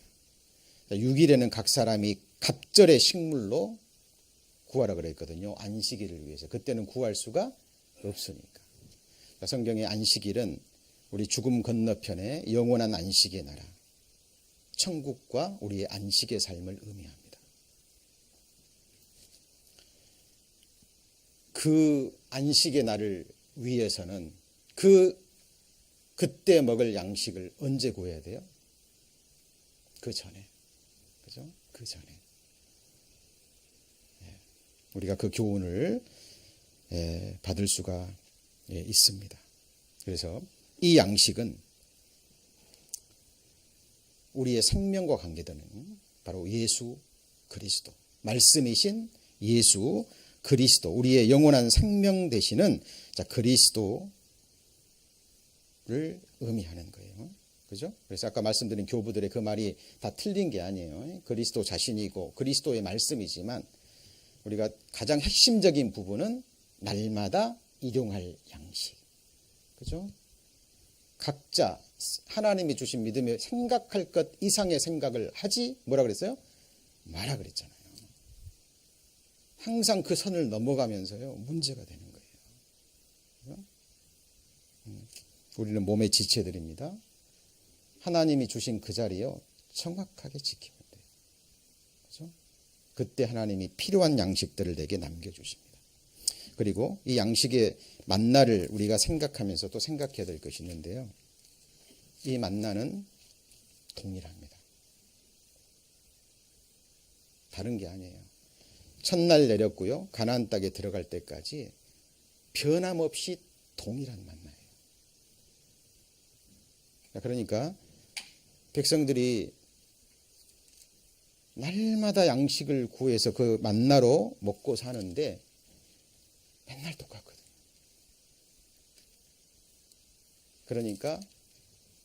6일에는 각 사람이 갑절의 식물로 구하라 그랬거든요. 안식일을 위해서. 그때는 구할 수가 없으니까. 성경의 안식일은 우리 죽음 건너편에 영원한 안식의 나라, 천국과 우리의 안식의 삶을 의미합니다. 그 안식의 날을 위해서는 그때 먹을 양식을 언제 구해야 돼요? 그 전에. 그죠? 그 전에. 우리가 그 교훈을 받을 수가 있습니다. 그래서 이 양식은 우리의 생명과 관계되는 바로 예수 그리스도, 말씀이신 예수 그리스도, 우리의 영원한 생명 되시는 그리스도를 의미하는 거예요. 그죠? 그래서 아까 말씀드린 교부들의 그 말이 다 틀린 게 아니에요. 그리스도 자신이고 그리스도의 말씀이지만 우리가 가장 핵심적인 부분은 날마다 일용할 양식. 그죠? 각자 하나님이 주신 믿음에 생각할 것 이상의 생각을 하지 뭐라 그랬어요? 마라 그랬잖아요. 항상 그 선을 넘어가면서요 문제가 되는 거예요. 우리는 몸의 지체들입니다. 하나님이 주신 그 자리요 정확하게 지키면 돼요. 그죠? 그때 하나님이 필요한 양식들을 내게 남겨주십니다. 그리고 이 양식의 만나를 우리가 생각하면서 또 생각해야 될 것이 있는데요. 이 만나는 동일합니다. 다른 게 아니에요. 첫날 내렸고요. 가나안 땅에 들어갈 때까지 변함없이 동일한 만나예요. 그러니까 백성들이 날마다 양식을 구해서 그 만나로 먹고 사는데 맨날 똑같거든요. 그러니까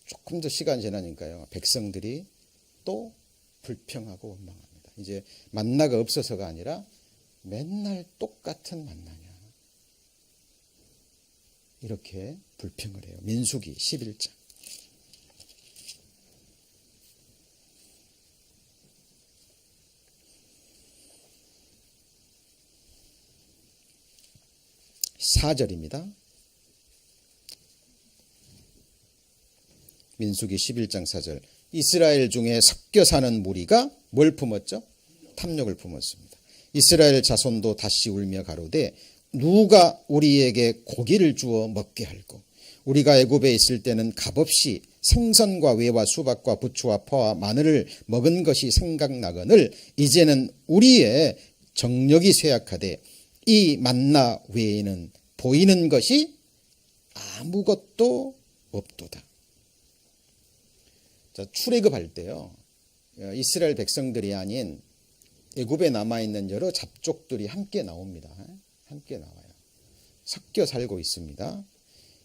조금 더 시간이 지나니까요. 백성들이 또 불평하고 원망합니다. 이제 만나가 없어서가 아니라 맨날 똑같은 만나냐. 이렇게 불평을 해요. 민수기 11장. (4절입니다) 민수기 11장 4절. 이스라엘 중에 섞여 사는 무리가 뭘 품었죠? 탐욕을 품었습니다. 이스라엘 자손도 다시 울며 가로되 누가 우리에게 고기를 주어 먹게 할꼬. 우리가 애굽에 있을 때는 값없이 생선과 외와 수박과 부추와 퍼와 마늘을 먹은 것이 생각나거늘 이제는 우리의 정력이 쇠약하되 이 만나 외에는 보이는 것이 아무것도 없도다. 자, 출애굽할 때요, 이스라엘 백성들이 아닌 애굽에 남아있는 여러 잡족들이 함께 나옵니다. 함께 나와요. 섞여 살고 있습니다.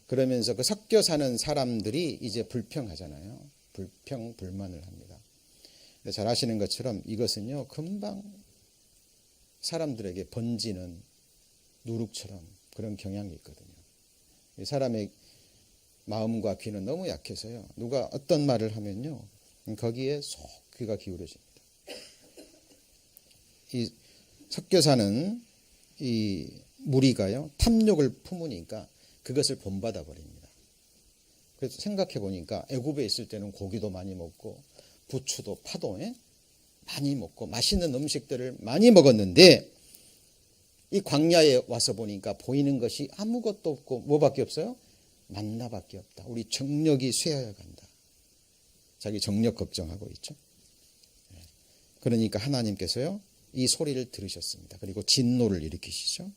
그러면서 그 섞여 사는 사람들이 이제 불평하잖아요. 불평, 불만을 합니다. 잘 아시는 것처럼 이것은요, 금방 사람들에게 번지는 누룩처럼 그런 경향이 있거든요. 사람의 마음과 귀는 너무 약해서요, 누가 어떤 말을 하면요, 거기에 속 귀가 기울어집니다. 이 섞여 사는 이 무리가요, 탐욕을 품으니까 그것을 본받아 버립니다. 그래서 생각해 보니까 애굽에 있을 때는 고기도 많이 먹고 부추도 파도 많이 먹고 맛있는 음식들을 많이 먹었는데 이 광야에 와서 보니까 보이는 것이 아무것도 없고 뭐밖에 없어요? 만나밖에 없다. 우리 정력이 쇠하여 간다. 자기 정력 걱정하고 있죠. 그러니까 하나님께서요, 이 소리를 들으셨습니다. 그리고 진노를 일으키시죠.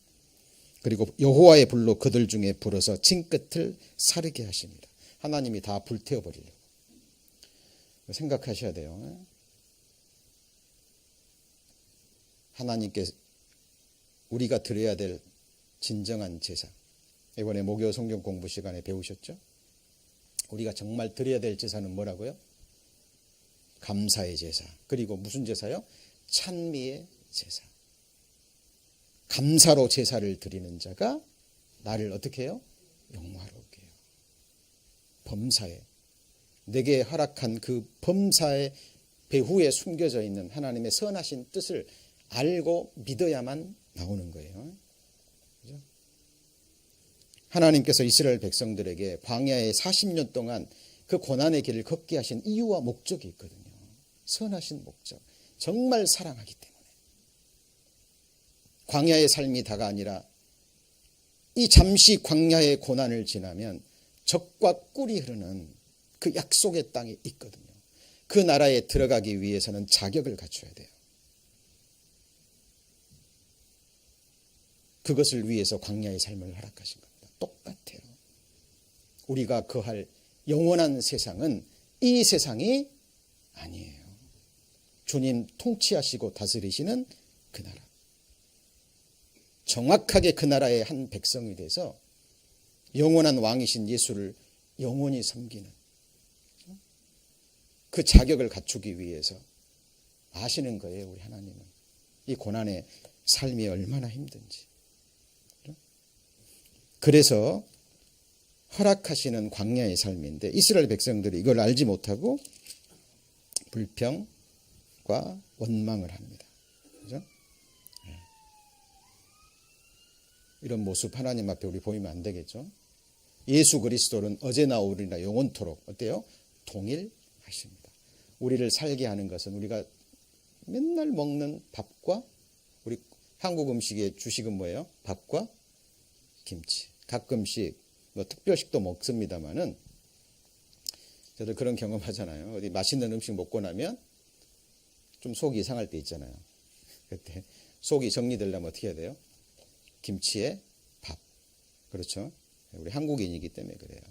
그리고 여호와의 불로 그들 중에 불어서 징끝을 사르게 하십니다. 하나님이 다 불태워버리려고. 생각하셔야 돼요. 하나님께 우리가 드려야 될 진정한 제사. 이번에 목요 성경 공부 시간에 배우셨죠? 우리가 정말 드려야 될 제사는 뭐라고요? 감사의 제사. 그리고 무슨 제사요? 찬미의 제사. 감사로 제사를 드리는 자가 나를 어떻게 해요? 영화롭게 해요. 범사에, 내게 허락한 그 범사의 배후에 숨겨져 있는 하나님의 선하신 뜻을 알고 믿어야만 나오는 거예요. 그죠? 하나님께서 이스라엘 백성들에게 광야에 40년 동안 그 고난의 길을 걷게 하신 이유와 목적이 있거든요. 선하신 목적. 정말 사랑하기 때문에. 광야의 삶이 다가 아니라 이 잠시 광야의 고난을 지나면 적과 꿀이 흐르는 그 약속의 땅이 있거든요. 그 나라에 들어가기 위해서는 자격을 갖춰야 돼요. 그것을 위해서 광야의 삶을 허락하신 겁니다. 똑같아요. 우리가 거할 영원한 세상은 이 세상이 아니에요. 주님 통치하시고 다스리시는 그 나라. 정확하게 그 나라의 한 백성이 돼서 영원한 왕이신 예수를 영원히 섬기는 그 자격을 갖추기 위해서 아시는 거예요. 우리 하나님은 이 고난의 삶이 얼마나 힘든지. 그래서 허락하시는 광야의 삶인데 이스라엘 백성들이 이걸 알지 못하고 불평과 원망을 합니다. 그죠? 이런 모습 하나님 앞에 우리 보이면 안 되겠죠? 예수 그리스도는 어제나 오늘이나 영원토록 어때요? 동일하십니다. 우리를 살게 하는 것은 우리가 맨날 먹는 밥과 우리 한국 음식의 주식은 뭐예요? 밥과 김치. 가끔씩 뭐 특별식도 먹습니다만은 저도 그런 경험 하잖아요. 어디 맛있는 음식 먹고 나면 좀 속이 이상할 때 있잖아요. 그때 속이 정리되려면 어떻게 해야 돼요? 김치에 밥. 그렇죠? 우리 한국인이기 때문에 그래요.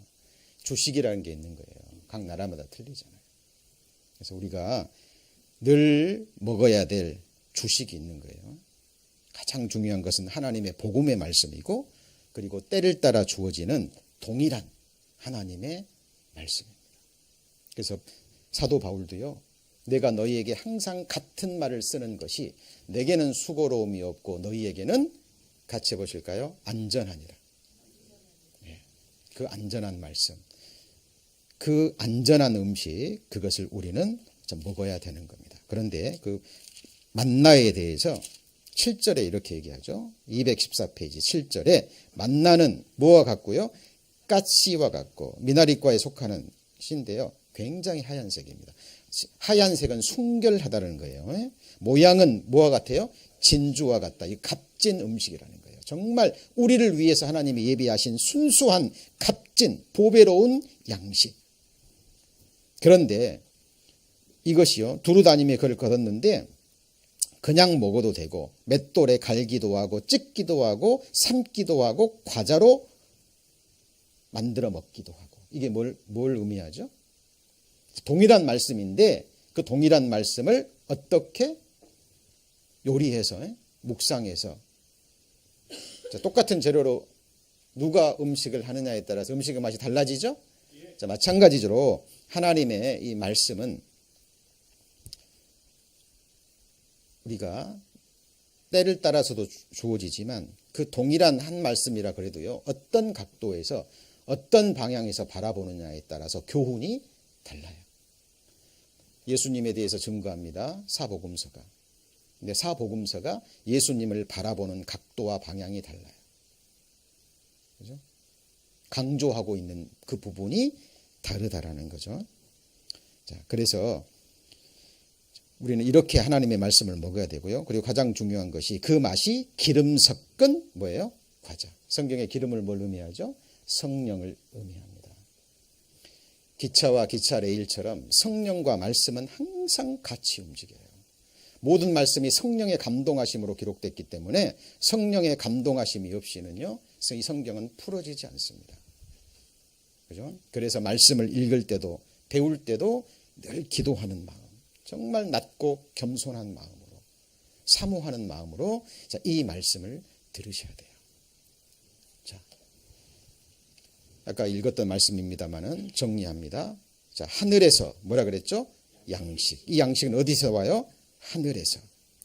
주식이라는 게 있는 거예요. 각 나라마다 틀리잖아요. 그래서 우리가 늘 먹어야 될 주식이 있는 거예요. 가장 중요한 것은 하나님의 복음의 말씀이고 그리고 때를 따라 주어지는 동일한 하나님의 말씀입니다. 그래서 사도 바울도요, 내가 너희에게 항상 같은 말을 쓰는 것이 내게는 수고로움이 없고 너희에게는 같이 해보실까요? 안전하니라. 그 안전한 말씀, 그 안전한 음식, 그것을 우리는 먹어야 되는 겁니다. 그런데 그 만나에 대해서 7절에 이렇게 얘기하죠. 214페이지 7절에 만나는 뭐와 같고요? 가시와 같고 미나리과에 속하는 씨인데요. 굉장히 하얀색입니다. 하얀색은 순결하다는 거예요. 모양은 뭐와 같아요? 진주와 같다. 이 값진 음식이라는 거예요. 정말 우리를 위해서 하나님이 예비하신 순수한 값진 보배로운 양식. 그런데 이것이요, 두루다니며 그를 거뒀는데 그냥 먹어도 되고 맷돌에 갈기도 하고 찢기도 하고 삶기도 하고 과자로 만들어 먹기도 하고. 이게 뭘 의미하죠? 동일한 말씀인데 그 동일한 말씀을 어떻게 요리해서 묵상해서 똑같은 재료로 누가 음식을 하느냐에 따라서 음식의 맛이 달라지죠? 자, 마찬가지로 하나님의 이 말씀은 우리가 때를 따라서도 주어지지만 그 동일한 한 말씀이라 그래도요, 어떤 각도에서 어떤 방향에서 바라보느냐에 따라서 교훈이 달라요. 예수님에 대해서 증거합니다. 사복음서가. 근데 사복음서가 예수님을 바라보는 각도와 방향이 달라요. 그죠? 강조하고 있는 그 부분이 다르다라는 거죠. 자, 그래서 우리는 이렇게 하나님의 말씀을 먹어야 되고요. 그리고 가장 중요한 것이 그 맛이 기름 섞은 뭐예요? 과자. 성경의 기름을 뭘 의미하죠? 성령을 의미합니다. 기차와 기차 레일처럼 성령과 말씀은 항상 같이 움직여요. 모든 말씀이 성령의 감동하심으로 기록됐기 때문에 성령의 감동하심이 없이는요, 이 성경은 풀어지지 않습니다. 그죠? 그래서 말씀을 읽을 때도 배울 때도 늘 기도하는 마음, 정말 낮고 겸손한 마음으로, 사모하는 마음으로 이 말씀을 들으셔야 돼요. 자, 아까 읽었던 말씀입니다만은 정리합니다. 자, 하늘에서 뭐라 그랬죠? 양식. 이 양식은 어디서 와요? 하늘에서.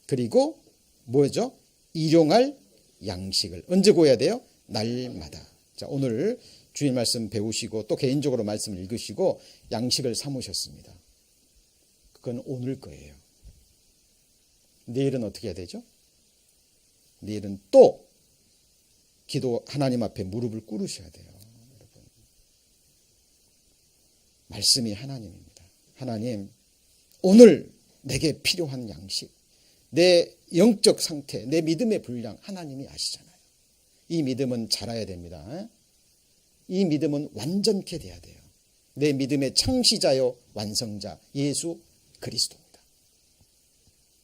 그리고 뭐죠? 일용할 양식을 언제 구해야 돼요? 날마다. 자, 오늘 주일 말씀 배우시고 또 개인적으로 말씀을 읽으시고 양식을 삼으셨습니다. 그건 오늘 거예요. 내일은 어떻게 해야 되죠? 내일은 또 기도 하나님 앞에 무릎을 꿇으셔야 돼요. 여러분. 말씀이 하나님입니다. 하나님, 오늘 내게 필요한 양식, 내 영적 상태, 내 믿음의 분량 하나님이 아시잖아요. 이 믿음은 자라야 됩니다. 이 믿음은 완전케 돼야 돼요. 내 믿음의 창시자요 완성자 예수 그리스도입니다.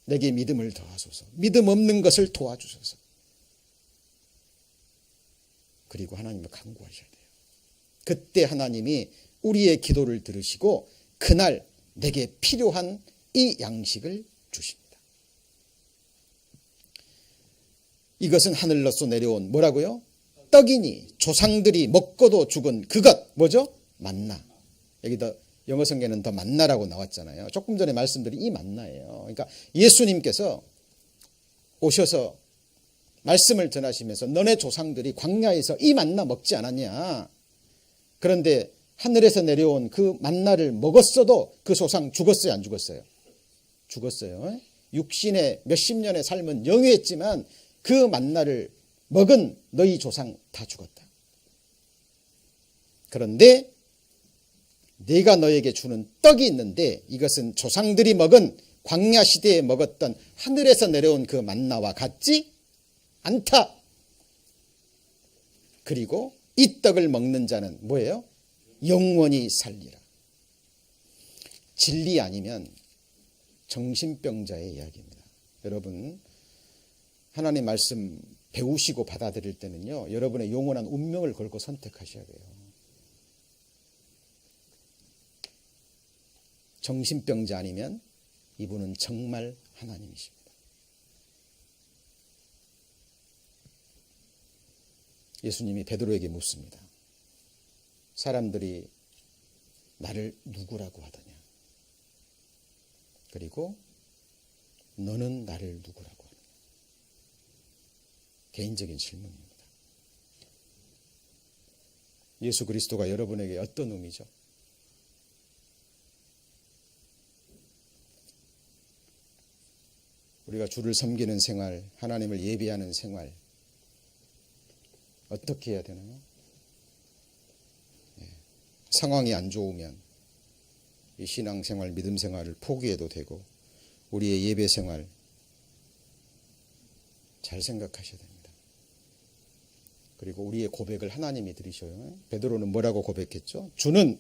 내게 믿음을 더하소서. 믿음 없는 것을 도와주소서. 그리고 하나님을 간구하셔야 돼요. 그때 하나님이 우리의 기도를 들으시고 그날 내게 필요한 이 양식을 주십니다. 이것은 하늘로서 내려온 뭐라고요? 떡이니 조상들이 먹고도 죽은 그것 뭐죠? 만나. 여기다 영어 성경에는 더 만나라고 나왔잖아요. 조금 전에 말씀드린 이 만나예요. 그러니까 예수님께서 오셔서 말씀을 전하시면서 너네 조상들이 광야에서 이 만나 먹지 않았냐. 그런데 하늘에서 내려온 그 만나를 먹었어도 그 조상 죽었어요, 안 죽었어요? 죽었어요. 육신의 몇십 년의 삶은 영위했지만 그 만나를 먹은 너희 조상 다 죽었다. 그런데 내가 너에게 주는 떡이 있는데 이것은 조상들이 먹은 광야 시대에 먹었던 하늘에서 내려온 그 만나와 같지 않다. 그리고 이 떡을 먹는 자는 뭐예요? 영원히 살리라. 진리 아니면 정신병자의 이야기입니다. 여러분, 하나님 말씀 배우시고 받아들일 때는요, 여러분의 영원한 운명을 걸고 선택하셔야 돼요. 정신병자 아니면 이분은 정말 하나님이십니다. 예수님이 베드로에게 묻습니다. 사람들이 나를 누구라고 하더냐? 그리고 너는 나를 누구라고 하느냐. 개인적인 질문입니다. 예수 그리스도가 여러분에게 어떤 의미죠? 우리가 주를 섬기는 생활, 하나님을 예배하는 생활 어떻게 해야 되나요? 상황이 안 좋으면 이 신앙생활, 믿음생활을 포기해도 되고 우리의 예배생활 잘 생각하셔야 됩니다. 그리고 우리의 고백을 하나님이 들으셔요. 베드로는 뭐라고 고백했죠? 주는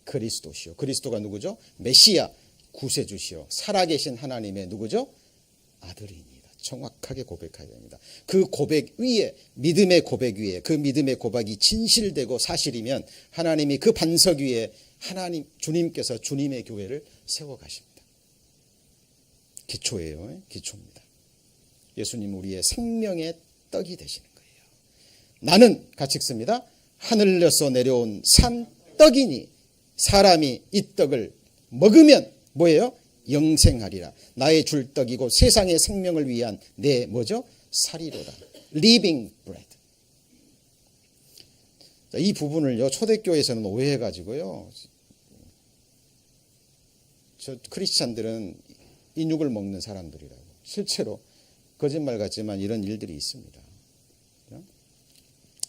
그리스도시요. 그리스도가 누구죠? 메시아, 구세주시요. 살아계신 하나님의 누구죠? 아들이니이다. 정확하게 고백해야 됩니다. 그 고백 위에, 믿음의 고백 위에, 그 믿음의 고백이 진실되고 사실이면 하나님이 그 반석 위에 하나님, 주님께서 주님의 교회를 세워가십니다. 기초예요. 기초입니다. 예수님 우리의 생명의 떡이 되시는 거예요. 나는 같이 읽습니다. 하늘에서 내려온 산 떡이니 사람이 이 떡을 먹으면 뭐예요? 영생하리라. 나의 줄 떡이고 세상의 생명을 위한 내 뭐죠? 살이로다. Living bread. 이 부분을요 초대교회에서는 오해해가지고요. 저 크리스찬들은 인육을 먹는 사람들이라고. 실제로 거짓말 같지만 이런 일들이 있습니다.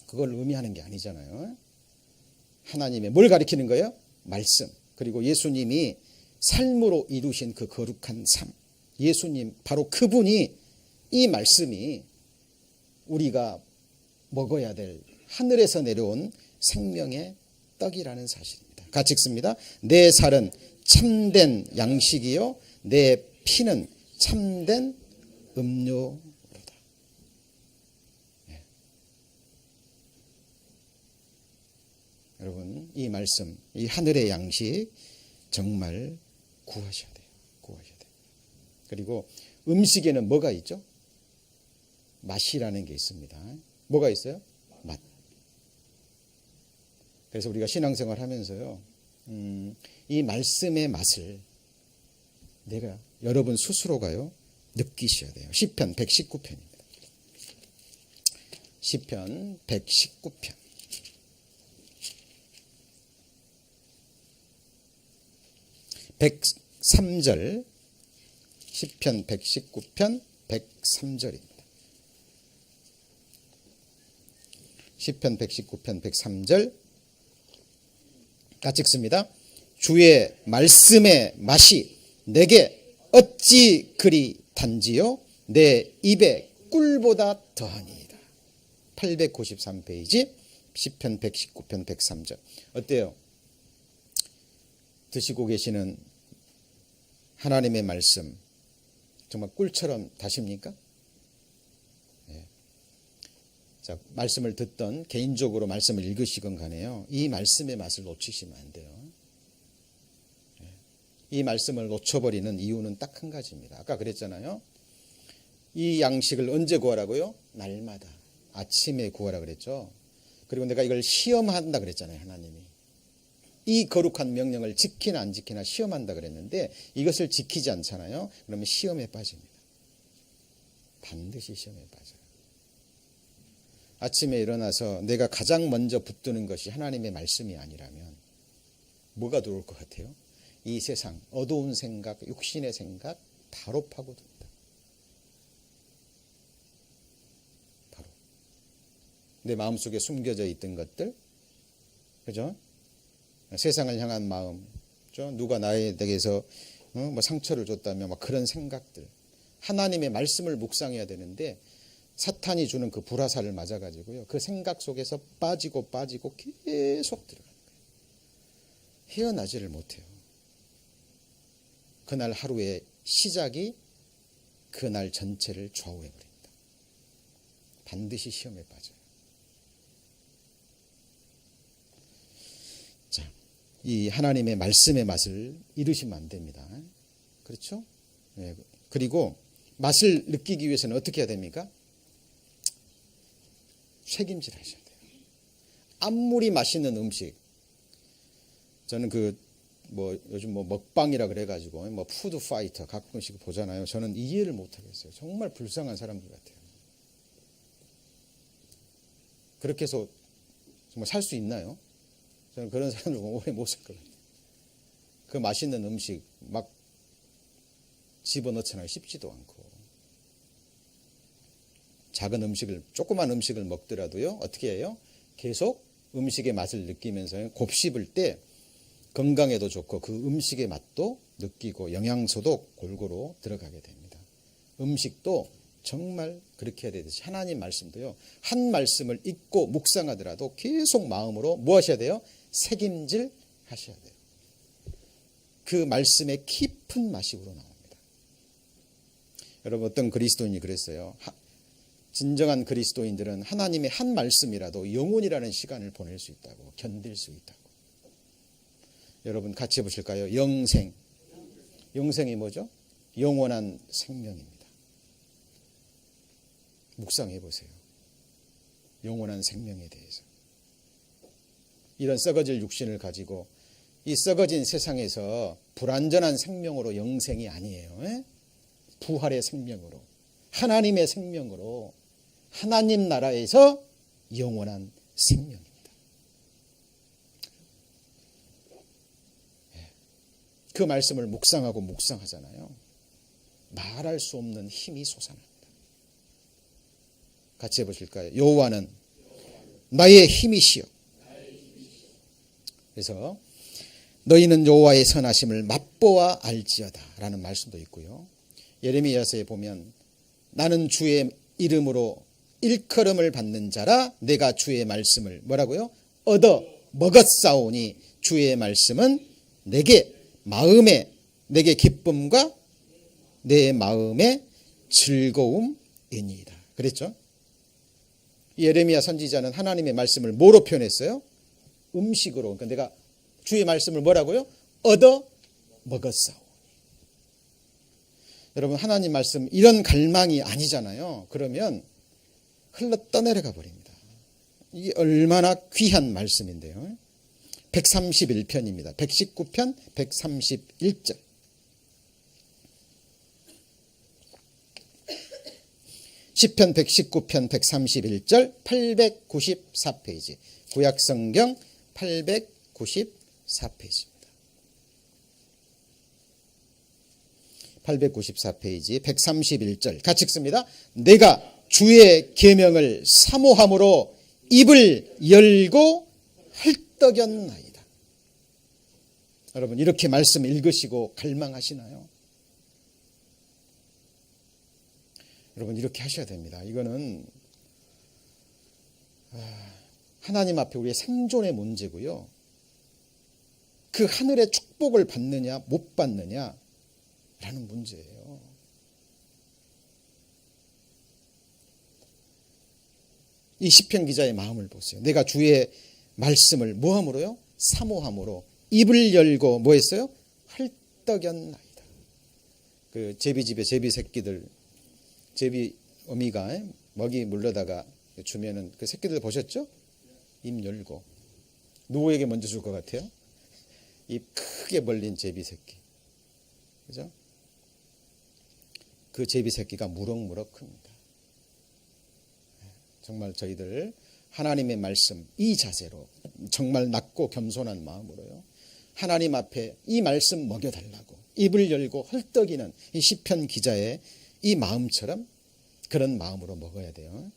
그걸 의미하는 게 아니잖아요. 하나님의 뭘 가리키는 거예요? 말씀. 그리고 예수님이 삶으로 이루신 그 거룩한 삶. 예수님 바로 그분이 이 말씀이 우리가 먹어야 될 하늘에서 내려온 생명의 떡이라는 사실입니다. 같이 읽습니다. 내 살은 참된 양식이요 내 피는 참된 음료로다. 네. 여러분 이 말씀, 이 하늘의 양식 정말 구하셔야 돼요. 구하셔야 돼요. 그리고 음식에는 뭐가 있죠? 맛이라는 게 있습니다. 뭐가 있어요? 맛. 그래서 우리가 신앙생활 하면서요, 이 말씀의 맛을 내가 여러분 스스로가요 느끼셔야 돼요. 시편 119편입니다. 시편 119편. 103절. 시편 119편 103절입니다. 시편 119편 103절 같이 읽습니다. 주의 말씀의 맛이 내게 어찌 그리 단지요 내 입에 꿀보다 더하니이다. 893페이지 시편 119편 103절. 어때요? 드시고 계시는 하나님의 말씀 정말 꿀처럼 다십니까? 네. 자, 말씀을 듣던 개인적으로 말씀을 읽으시건 간에요. 이 말씀의 맛을 놓치시면 안 돼요. 네. 이 말씀을 놓쳐버리는 이유는 딱 한 가지입니다. 아까 그랬잖아요. 이 양식을 언제 구하라고요? 날마다. 아침에 구하라 그랬죠. 그리고 내가 이걸 시험한다 그랬잖아요. 하나님이. 이 거룩한 명령을 지키나 안 지키나 시험한다 그랬는데 이것을 지키지 않잖아요. 그러면 시험에 빠집니다. 반드시 시험에 빠져요. 아침에 일어나서 내가 가장 먼저 붙드는 것이 하나님의 말씀이 아니라면 뭐가 들어올 것 같아요? 이 세상 어두운 생각, 육신의 생각 바로 파고듭니다. 바로 내 마음속에 숨겨져 있던 것들, 그죠? 세상을 향한 마음, 누가 나에 대해서 뭐 상처를 줬다며 막 그런 생각들. 하나님의 말씀을 묵상해야 되는데 사탄이 주는 그 불화살을 맞아가지고요. 그 생각 속에서 빠지고 계속 들어가는 거예요. 헤어나지를 못해요. 그날 하루의 시작이 그날 전체를 좌우해버립니다. 반드시 시험에 빠져요. 자, 이 하나님의 말씀의 맛을 잃으시면 안 됩니다. 그렇죠? 네. 그리고 맛을 느끼기 위해서는 어떻게 해야 됩니까? 책임질 하셔야 돼요. 아무리 맛있는 음식, 저는 뭐 요즘 뭐 먹방이라 그래가지고 뭐 푸드 파이터 가끔씩 보잖아요. 저는 이해를 못하겠어요. 정말 불쌍한 사람들 같아요. 그렇게 해서 정말 살 수 있나요? 저는 그런 사람들 오래 못 살 것 같아요. 그 맛있는 음식 막 집어넣잖아요. 쉽지도 않고. 작은 음식을, 조그만 음식을 먹더라도요, 어떻게 해요? 계속 음식의 맛을 느끼면서 곱씹을 때 건강에도 좋고 그 음식의 맛도 느끼고 영양소도 골고루 들어가게 됩니다. 음식도 정말 그렇게 해야 되듯이 하나님 말씀도요, 한 말씀을 읽고 묵상하더라도 계속 마음으로 뭐 하셔야 돼요? 새김질 하셔야 돼요. 그 말씀의 깊은 맛이 우러나옵니다. 여러분, 어떤 그리스도인이 그랬어요. 진정한 그리스도인들은 하나님의 한 말씀이라도 영원이라는 시간을 보낼 수 있다고, 견딜 수 있다고. 여러분 같이 해보실까요? 영생. 영생이 뭐죠? 영원한 생명입니다. 묵상해 보세요. 영원한 생명에 대해서. 이런 썩어질 육신을 가지고 이 썩어진 세상에서 불완전한 생명으로 영생이 아니에요. 에? 부활의 생명으로, 하나님의 생명으로, 하나님 나라에서 영원한 생명입니다. 그 말씀을 묵상하고 묵상하잖아요. 말할 수 없는 힘이 솟아납니다. 같이 해보실까요? 여호와는 나의 힘이시여. 그래서 너희는 여호와의 선하심을 맛보아 알지어다 라는 말씀도 있고요. 예레미야서에 보면 나는 주의 이름으로 일컬음을 받는 자라 내가 주의 말씀을 뭐라고요? 얻어 먹었사오니 주의 말씀은 내게 기쁨과 내 마음의 즐거움이니이다. 그랬죠? 예레미야 선지자는 하나님의 말씀을 뭐로 표현했어요? 음식으로. 그러니까 내가 주의 말씀을 뭐라고요? 얻어 먹었사오니. 여러분, 하나님 말씀 이런 갈망이 아니잖아요. 그러면 흘러 떠내려가 버립니다. 이게 얼마나 귀한 말씀인데요. 131편입니다. 119편 131절. 시편 119편 131절 894페이지. 구약성경 894페이지입니다. 894페이지 131절 같이 읽습니다. 내가 주의 계명을 사모함으로 입을 열고 헐떡였나이다. 여러분, 이렇게 말씀 읽으시고 갈망하시나요? 여러분, 이렇게 하셔야 됩니다. 이거는 하나님 앞에 우리의 생존의 문제고요. 그 하늘의 축복을 받느냐 못 받느냐 라는 문제예요. 이 시편 기자의 마음을 보세요. 내가 주의 말씀을 뭐함으로요? 사모함으로 입을 열고 뭐 했어요? 헐떡였나이다. 그 제비집에 제비 새끼들, 제비 어미가 먹이 물려다가 주면은 그 새끼들 보셨죠? 입 열고. 누구에게 먼저 줄 것 같아요? 입 크게 벌린 제비 새끼. 그죠? 그 제비 새끼가 무럭무럭 큽니다. 정말 저희들 하나님의 말씀 이 자세로 정말 낮고 겸손한 마음으로요. 하나님 앞에 이 말씀 먹여달라고 입을 열고 헐떡이는 이 시편 기자의 이 마음처럼 그런 마음으로 먹어야 돼요.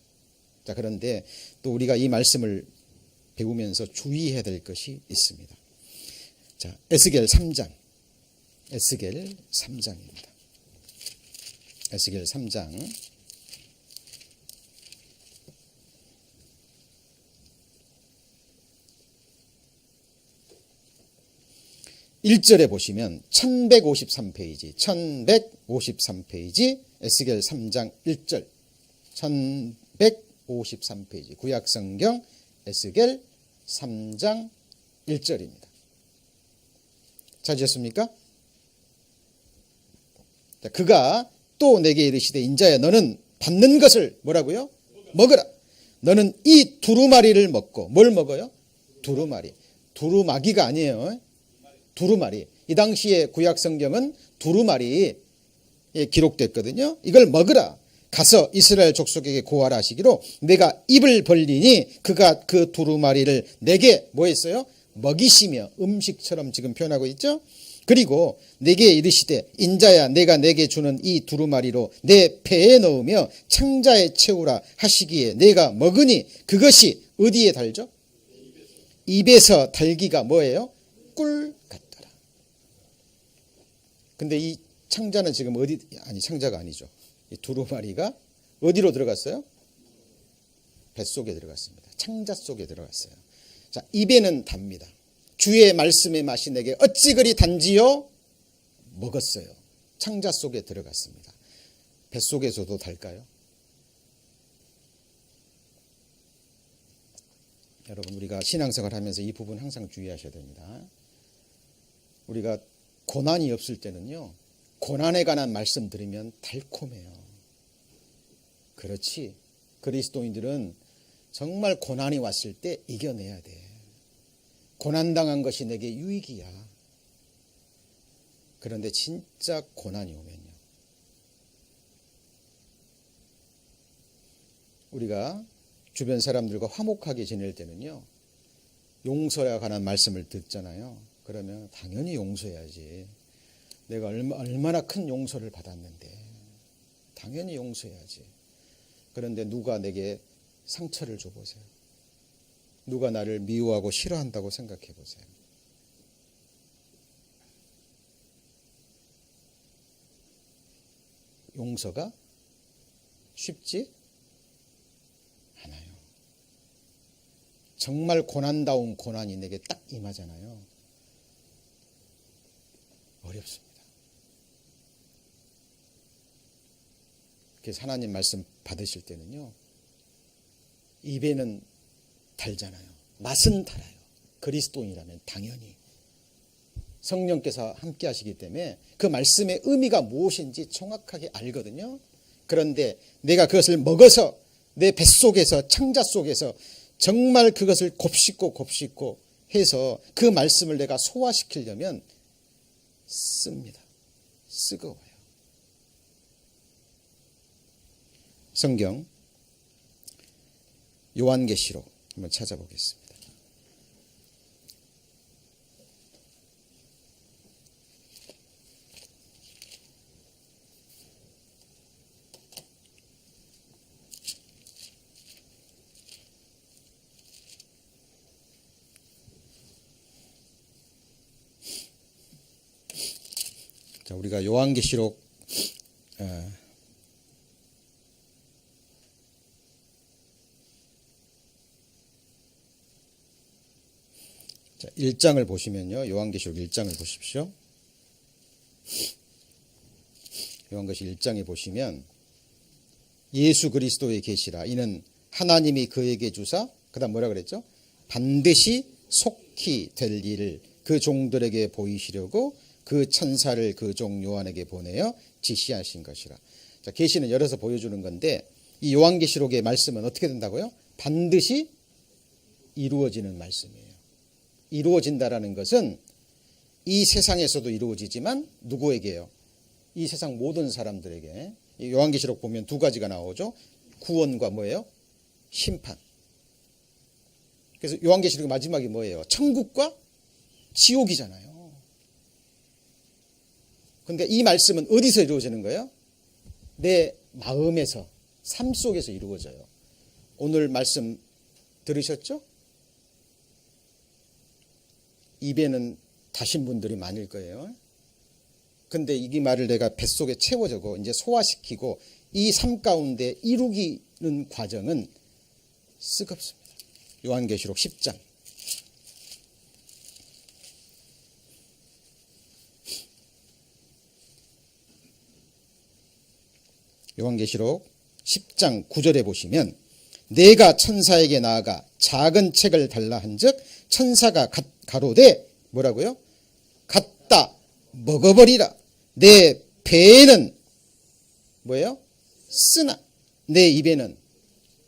자, 그런데 또 우리가 이 말씀을 배우면서 주의해야 될 것이 있습니다. 자, 에스겔 3장. 에스겔 3장입니다. 에스겔 3장. 1절에 보시면 1153페이지, 1153페이지, 에스겔 3장 1절, 1153페이지, 구약성경 에스겔 3장 1절입니다. 찾으셨습니까? 그가 또 내게 이르시되 인자야 너는 받는 것을 뭐라고요? 먹으라. 너는 이 두루마리를 먹고 뭘 먹어요? 두루마리. 두루마기가 아니에요. 두루마리. 이 당시에 구약 성경은 두루마리 기록됐거든요. 이걸 먹으라. 가서 이스라엘 족속에게 고하라 하시기로 내가 입을 벌리니 그가 그 두루마리를 내게 뭐 했어요? 먹이시며 음식처럼 지금 표현하고 있죠. 그리고 내게 이르시되 인자야 내가 내게 주는 이 두루마리로 내 배에 넣으며 창자에 채우라 하시기에 내가 먹으니 그것이 어디에 달죠? 입에서 달기가 뭐예요? 꿀 같더라. 근데 이 창자는 지금 어디, 아니 창자가 아니죠. 이 두루마리가 어디로 들어갔어요? 뱃속에 들어갔습니다. 창자 속에 들어갔어요. 자, 입에는 답니다. 주의 말씀의 맛이 내게 어찌 그리 단지요? 먹었어요. 창자 속에 들어갔습니다. 뱃속에서도 달까요? 여러분, 우리가 신앙생활 하면서 이 부분 항상 주의하셔야 됩니다. 우리가 고난이 없을 때는요, 고난에 관한 말씀 들으면 달콤해요. 그렇지. 그리스도인들은 정말 고난이 왔을 때 이겨내야 돼. 고난당한 것이 내게 유익이야. 그런데 진짜 고난이 오면요, 우리가 주변 사람들과 화목하게 지낼 때는요, 용서에 관한 말씀을 듣잖아요. 그러면 당연히 용서해야지. 내가 얼마나 큰 용서를 받았는데 당연히 용서해야지. 그런데 누가 내게 상처를 줘보세요. 누가 나를 미워하고 싫어한다고 생각해 보세요. 용서가 쉽지 않아요. 정말 고난다운 고난이 내게 딱 임하잖아요. 어렵습니다. 그래서 하나님 말씀 받으실 때는요, 입에는 달잖아요. 맛은 달아요. 그리스도인이라면 당연히 성령께서 함께 하시기 때문에 그 말씀의 의미가 무엇인지 정확하게 알거든요. 그런데 내가 그것을 먹어서 내 뱃속에서, 창자 속에서 정말 그것을 곱씹고 해서 그 말씀을 내가 소화시키려면 씁니다. 쓰거워요. 성경 요한계시록 한번 찾아보겠습니다. 자, 우리가 요한계시록 1장을 보시면요. 요한계시록 1장을 보십시오. 요한계시록 1장에 보시면 예수 그리스도의 계시라. 이는 하나님이 그에게 주사, 그 다음 뭐라 그랬죠? 반드시 속히 될 일을 그 종들에게 보이시려고 그 천사를 그 종 요한에게 보내어 지시하신 것이라. 자, 계시는 열어서 보여주는 건데 이 요한계시록의 말씀은 어떻게 된다고요? 반드시 이루어지는 말씀이에요. 이루어진다라는 것은 이 세상에서도 이루어지지만 누구에게요? 이 세상 모든 사람들에게. 요한계시록 보면 두 가지가 나오죠. 구원과 뭐예요? 심판. 그래서 요한계시록 마지막이 뭐예요? 천국과 지옥이잖아요. 그런데 이 말씀은 어디서 이루어지는 거예요? 내 마음에서, 삶 속에서 이루어져요. 오늘 말씀 들으셨죠? 입에는 다신 분들이 많을 거예요. 근데 이 말을 내가 뱃속에 채워주고 이제 소화시키고 이 삶 가운데 이루기는 과정은 쓰겁습니다. 요한계시록 10장. 요한계시록 10장 9절에 보시면 내가 천사에게 나아가 작은 책을 달라 한즉 천사가 가로되 뭐라고요? 갖다 먹어버리라. 내 배에는 뭐예요? 쓰나 내 입에는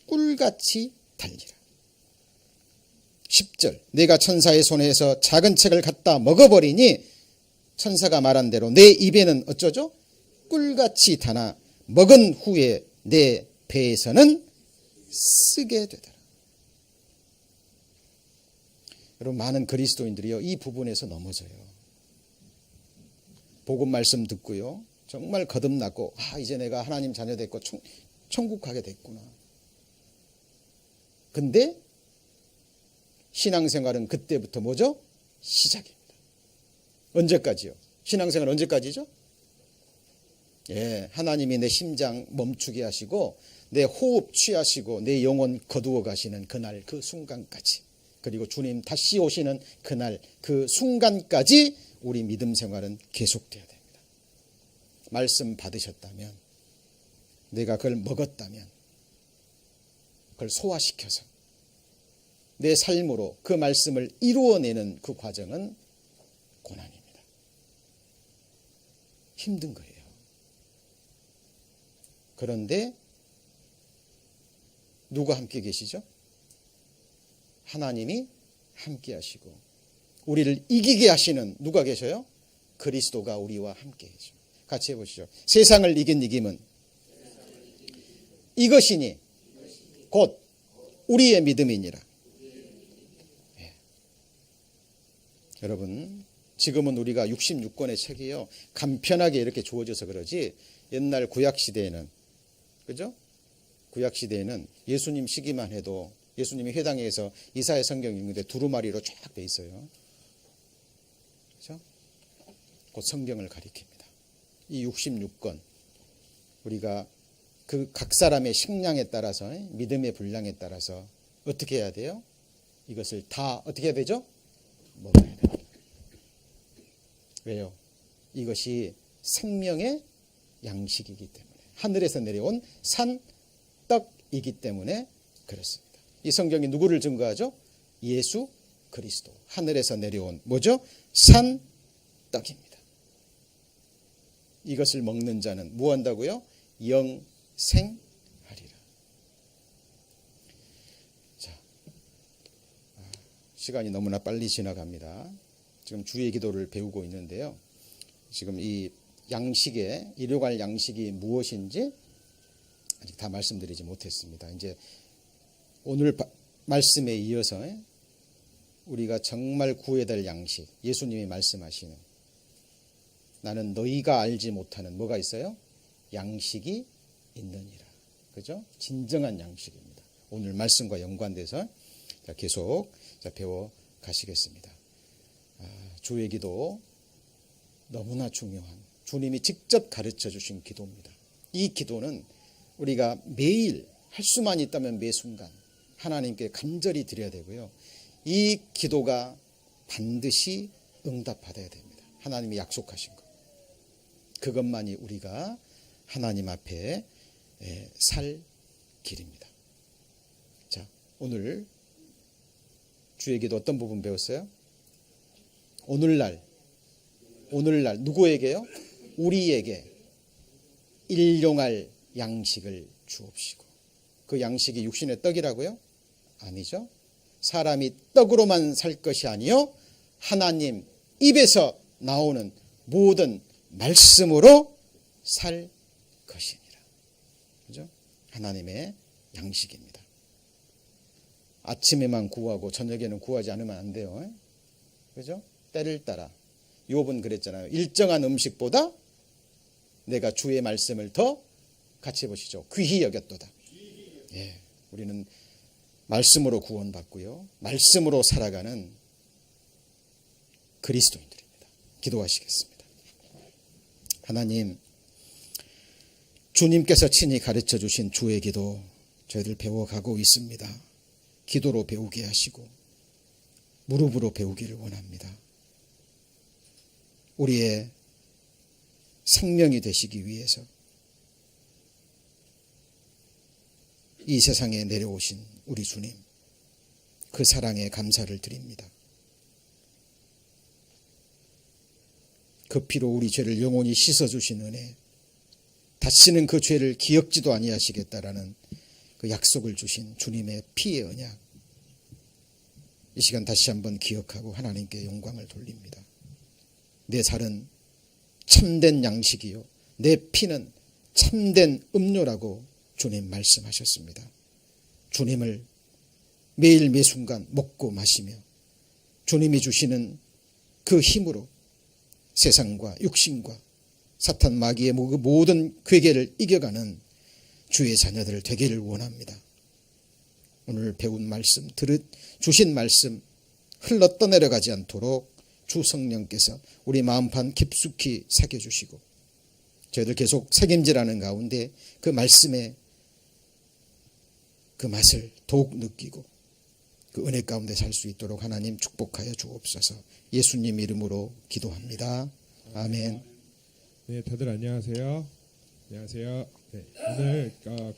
꿀같이 달리라. 10절 내가 천사의 손에서 작은 책을 갖다 먹어버리니 천사가 말한 대로 내 입에는 어쩌죠? 꿀같이 타나 먹은 후에 내 배에서는 쓰게 되더라. 여러분 많은 그리스도인들이요 이 부분에서 넘어져요. 복음 말씀 듣고요 정말 거듭났고 이제 내가 하나님 자녀 됐고 천국 가게 됐구나. 근데 신앙생활은 그때부터 뭐죠? 시작입니다. 언제까지요? 신앙생활 언제까지죠? 하나님이 내 심장 멈추게 하시고 내 호흡 취하시고 내 영혼 거두어 가시는 그날 그 순간까지, 그리고 주님 다시 오시는 그날 그 순간까지 우리 믿음 생활은 계속돼야 됩니다. 말씀 받으셨다면, 내가 그걸 먹었다면 그걸 소화시켜서 내 삶으로 그 말씀을 이루어내는 그 과정은 고난입니다. 힘든 거예요. 그런데 누가 함께 계시죠? 하나님이 함께 하시고 우리를 이기게 하시는 누가 계셔요? 그리스도가 우리와 함께 계죠. 같이 해보시죠. 세상을 이긴 이김은 이것이니 곧 우리의 믿음이니라. 여러분 지금은 우리가 66권의 책이요 간편하게 이렇게 주어져서 그러지, 옛날 구약시대에는, 그죠? 구약시대에는 예수님 시기만 해도 예수님이 회당에서 이사야 성경 읽는데 두루마리로 쫙 돼 있어요. 그죠? 곧 성경을 가리킵니다. 이 66권 우리가 그 각 사람의 식량에 따라서, 믿음의 분량에 따라서 어떻게 해야 돼요? 이것을 다 어떻게 해야 되죠? 먹어야 됩니다. 왜요? 이것이 생명의 양식이기 때문에, 하늘에서 내려온 산떡이기 때문에 그렇습니다. 이 성경이 누구를 증거하죠? 예수 그리스도, 하늘에서 내려온 뭐죠? 산떡입니다. 이것을 먹는 자는 뭐 한다고요? 영생하리라. 자, 시간이 너무나 빨리 지나갑니다. 지금 주의 기도를 배우고 있는데요. 지금 이 양식의, 일용할 양식이 무엇인지 아직 다 말씀드리지 못했습니다. 이제 오늘 말씀에 이어서 우리가 정말 구해야 될 양식, 예수님이 말씀하시는, 나는 너희가 알지 못하는 뭐가 있어요? 양식이 있느니라. 그죠? 진정한 양식입니다. 오늘 말씀과 연관돼서 계속 배워 가시겠습니다. 주의 기도 너무나 중요한, 주님이 직접 가르쳐 주신 기도입니다. 이 기도는 우리가 매일 할 수만 있다면 매 순간 하나님께 간절히 드려야 되고요. 이 기도가 반드시 응답받아야 됩니다. 하나님이 약속하신 것. 그것만이 우리가 하나님 앞에 살 길입니다. 자, 오늘 주의 기도 어떤 부분 배웠어요? 오늘날 누구에게요? 우리에게 일용할 양식을 주옵시고. 그 양식이 육신의 떡이라고요? 아니죠. 사람이 떡으로만 살 것이 아니요 하나님 입에서 나오는 모든 말씀으로 살 것이니라. 그죠? 하나님의 양식입니다. 아침에만 구하고 저녁에는 구하지 않으면 안 돼요. 그죠? 때를 따라. 욥은 그랬잖아요. 일정한 음식보다 내가 주의 말씀을 더, 같이 해보시죠, 귀히 여겼도다. 예, 우리는 말씀으로 구원받고요, 말씀으로 살아가는 그리스도인들입니다. 기도하시겠습니다. 하나님, 주님께서 친히 가르쳐 주신 주의 기도 저희들 배워가고 있습니다. 기도로 배우게 하시고 무릎으로 배우기를 원합니다. 우리의 생명이 되시기 위해서 이 세상에 내려오신 우리 주님, 그 사랑에 감사를 드립니다. 그 피로 우리 죄를 영원히 씻어주신 은혜, 다시는 그 죄를 기억지도 아니하시겠다라는 그 약속을 주신 주님의 피의 언약, 이 시간 다시 한번 기억하고 하나님께 영광을 돌립니다. 내 살은 참된 양식이요 내 피는 참된 음료라고 주님 말씀하셨습니다. 주님을 매일 매순간 먹고 마시며 주님이 주시는 그 힘으로 세상과 육신과 사탄 마귀의 모든 괴계를 이겨가는 주의 자녀들 되기를 원합니다. 오늘 배운 말씀, 주신 말씀 흘러 떠내려가지 않도록 주 성령께서 우리 마음판 깊숙이 새겨주시고 저희들 계속 책임지라는 가운데 그 말씀의 그 맛을 더욱 느끼고 그 은혜 가운데 살 수 있도록 하나님 축복하여 주옵소서. 예수님 이름으로 기도합니다. 아멘. 네, 다들 안녕하세요. 안녕하세요. 네, 오늘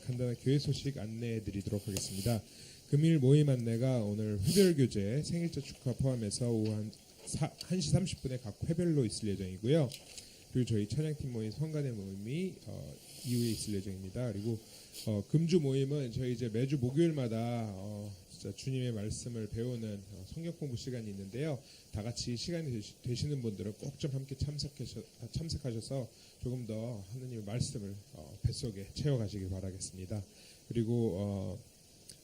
간단한 교회 소식 안내해 드리도록 하겠습니다. 금일 모임 안내가 오늘 회별교제 생일자 축하 포함해서 오후 1시 30분에 각 회별로 있을 예정이고요. 그리고 저희 찬양팀 모임 성간의 모임이 이후에 있을 예정입니다. 그리고 금주 모임은 저희 이제 매주 목요일마다 진짜 주님의 말씀을 배우는 성경 공부 시간이 있는데요. 다 같이 시간이 되시는 분들은 꼭 좀 함께 참석하셔서 조금 더 하느님의 말씀을 뱃속에 채워가시길 바라겠습니다. 그리고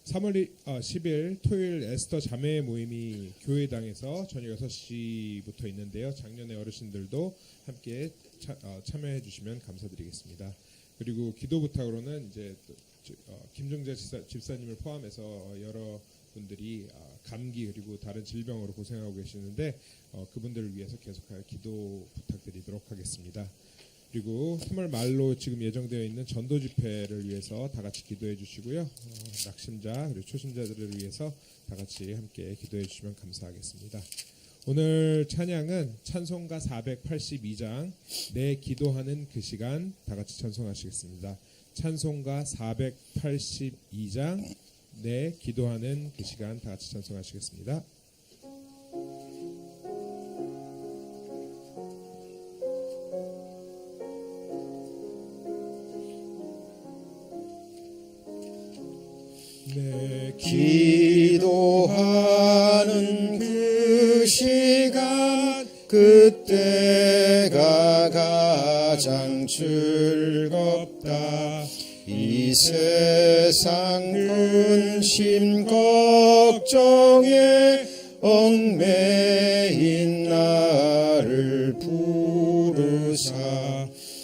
3월 10일 토요일 에스더 자매 모임이 교회당에서 저녁 6시부터 있는데요. 작년의 어르신들도 함께 참여해 주시면 감사드리겠습니다. 그리고 기도 부탁으로는 이제 김종재 집사님을 포함해서 여러 분들이 감기 그리고 다른 질병으로 고생하고 계시는데 그분들을 위해서 계속하여 기도 부탁드리도록 하겠습니다. 그리고 3월 말로 지금 예정되어 있는 전도 집회를 위해서 다 같이 기도해 주시고요. 낙심자 그리고 초신자들을 위해서 다 같이 함께 기도해 주시면 감사하겠습니다. 오늘 찬양은 찬송가 482장 내 기도하는 그 시간 다 같이 찬송하시겠습니다. 찬송가 482장 내 기도하는 그 시간 다 같이 찬송하시겠습니다. 내 기도하는 그 시간 그때가 가장 즐겁다. 이 세상 근심 걱정에 얽매인 나를 부르사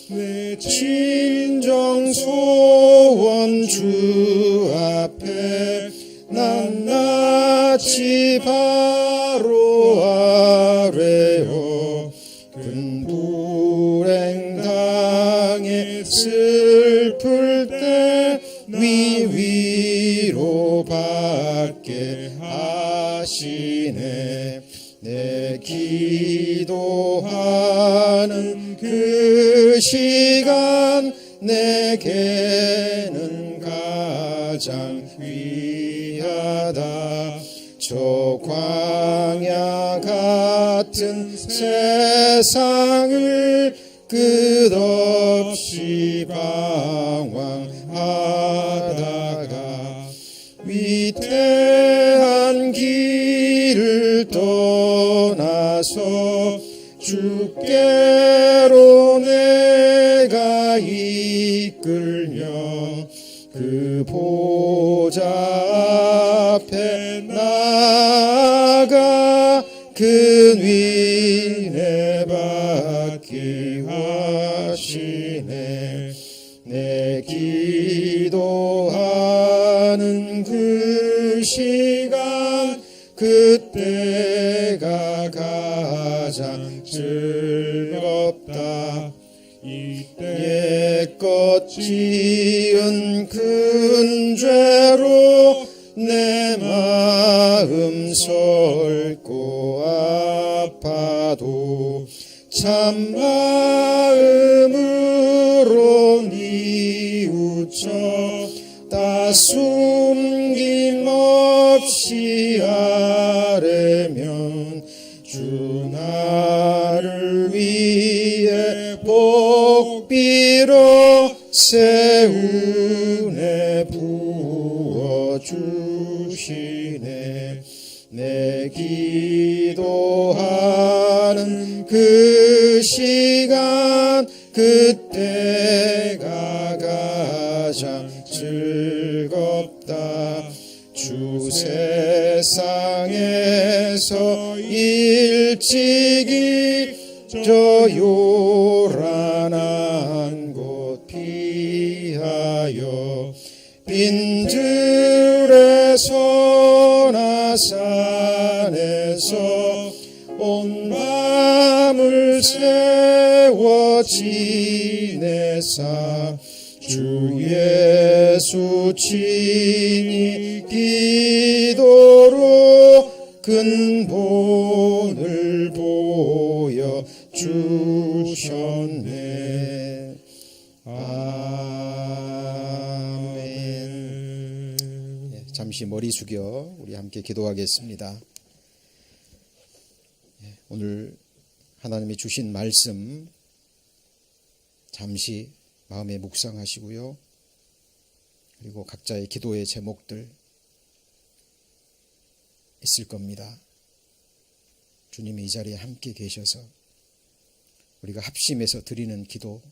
내 진정 소원 주 앞에 낱낱이 바로 아뢰어 근불행 당해 슬플 때 위로받게 하시네. 내 기도하는 그 시간 내게는 가장 귀하다. 저 광야 같은 세상을 끝없이 방황하다가 위대한 길을 떠나서 주께로 내가 이끌며 그 보좌 앞에 나아가 그 은혜 받게 하시네. 내 기도하는 그 시간 그때가 가장 즐겁다. 옛것 지은 큰 죄로 내 마음 설고 아파도 참 마음으로 뉘우쳐 다 숨김없이 아뢰면 주 나를 위해 복비로 새 은혜 부어주시네. 내 기도하는 그 시간 그때가 가장 즐겁다. 주 세상에서 일찍이 저 요란한 곳 피하여 빈들의 선화산에서 온 밤을 세워 지내사 주 예수 친히 기도로 근본을 보여 주셨네. 아멘. 잠시 머리 숙여 우리 함께 기도하겠습니다. 오늘 하나님이 주신 말씀 잠시 마음에 묵상하시고요. 그리고 각자의 기도의 제목들 있을 겁니다. 주님이 이 자리에 함께 계셔서 우리가 합심해서 드리는 기도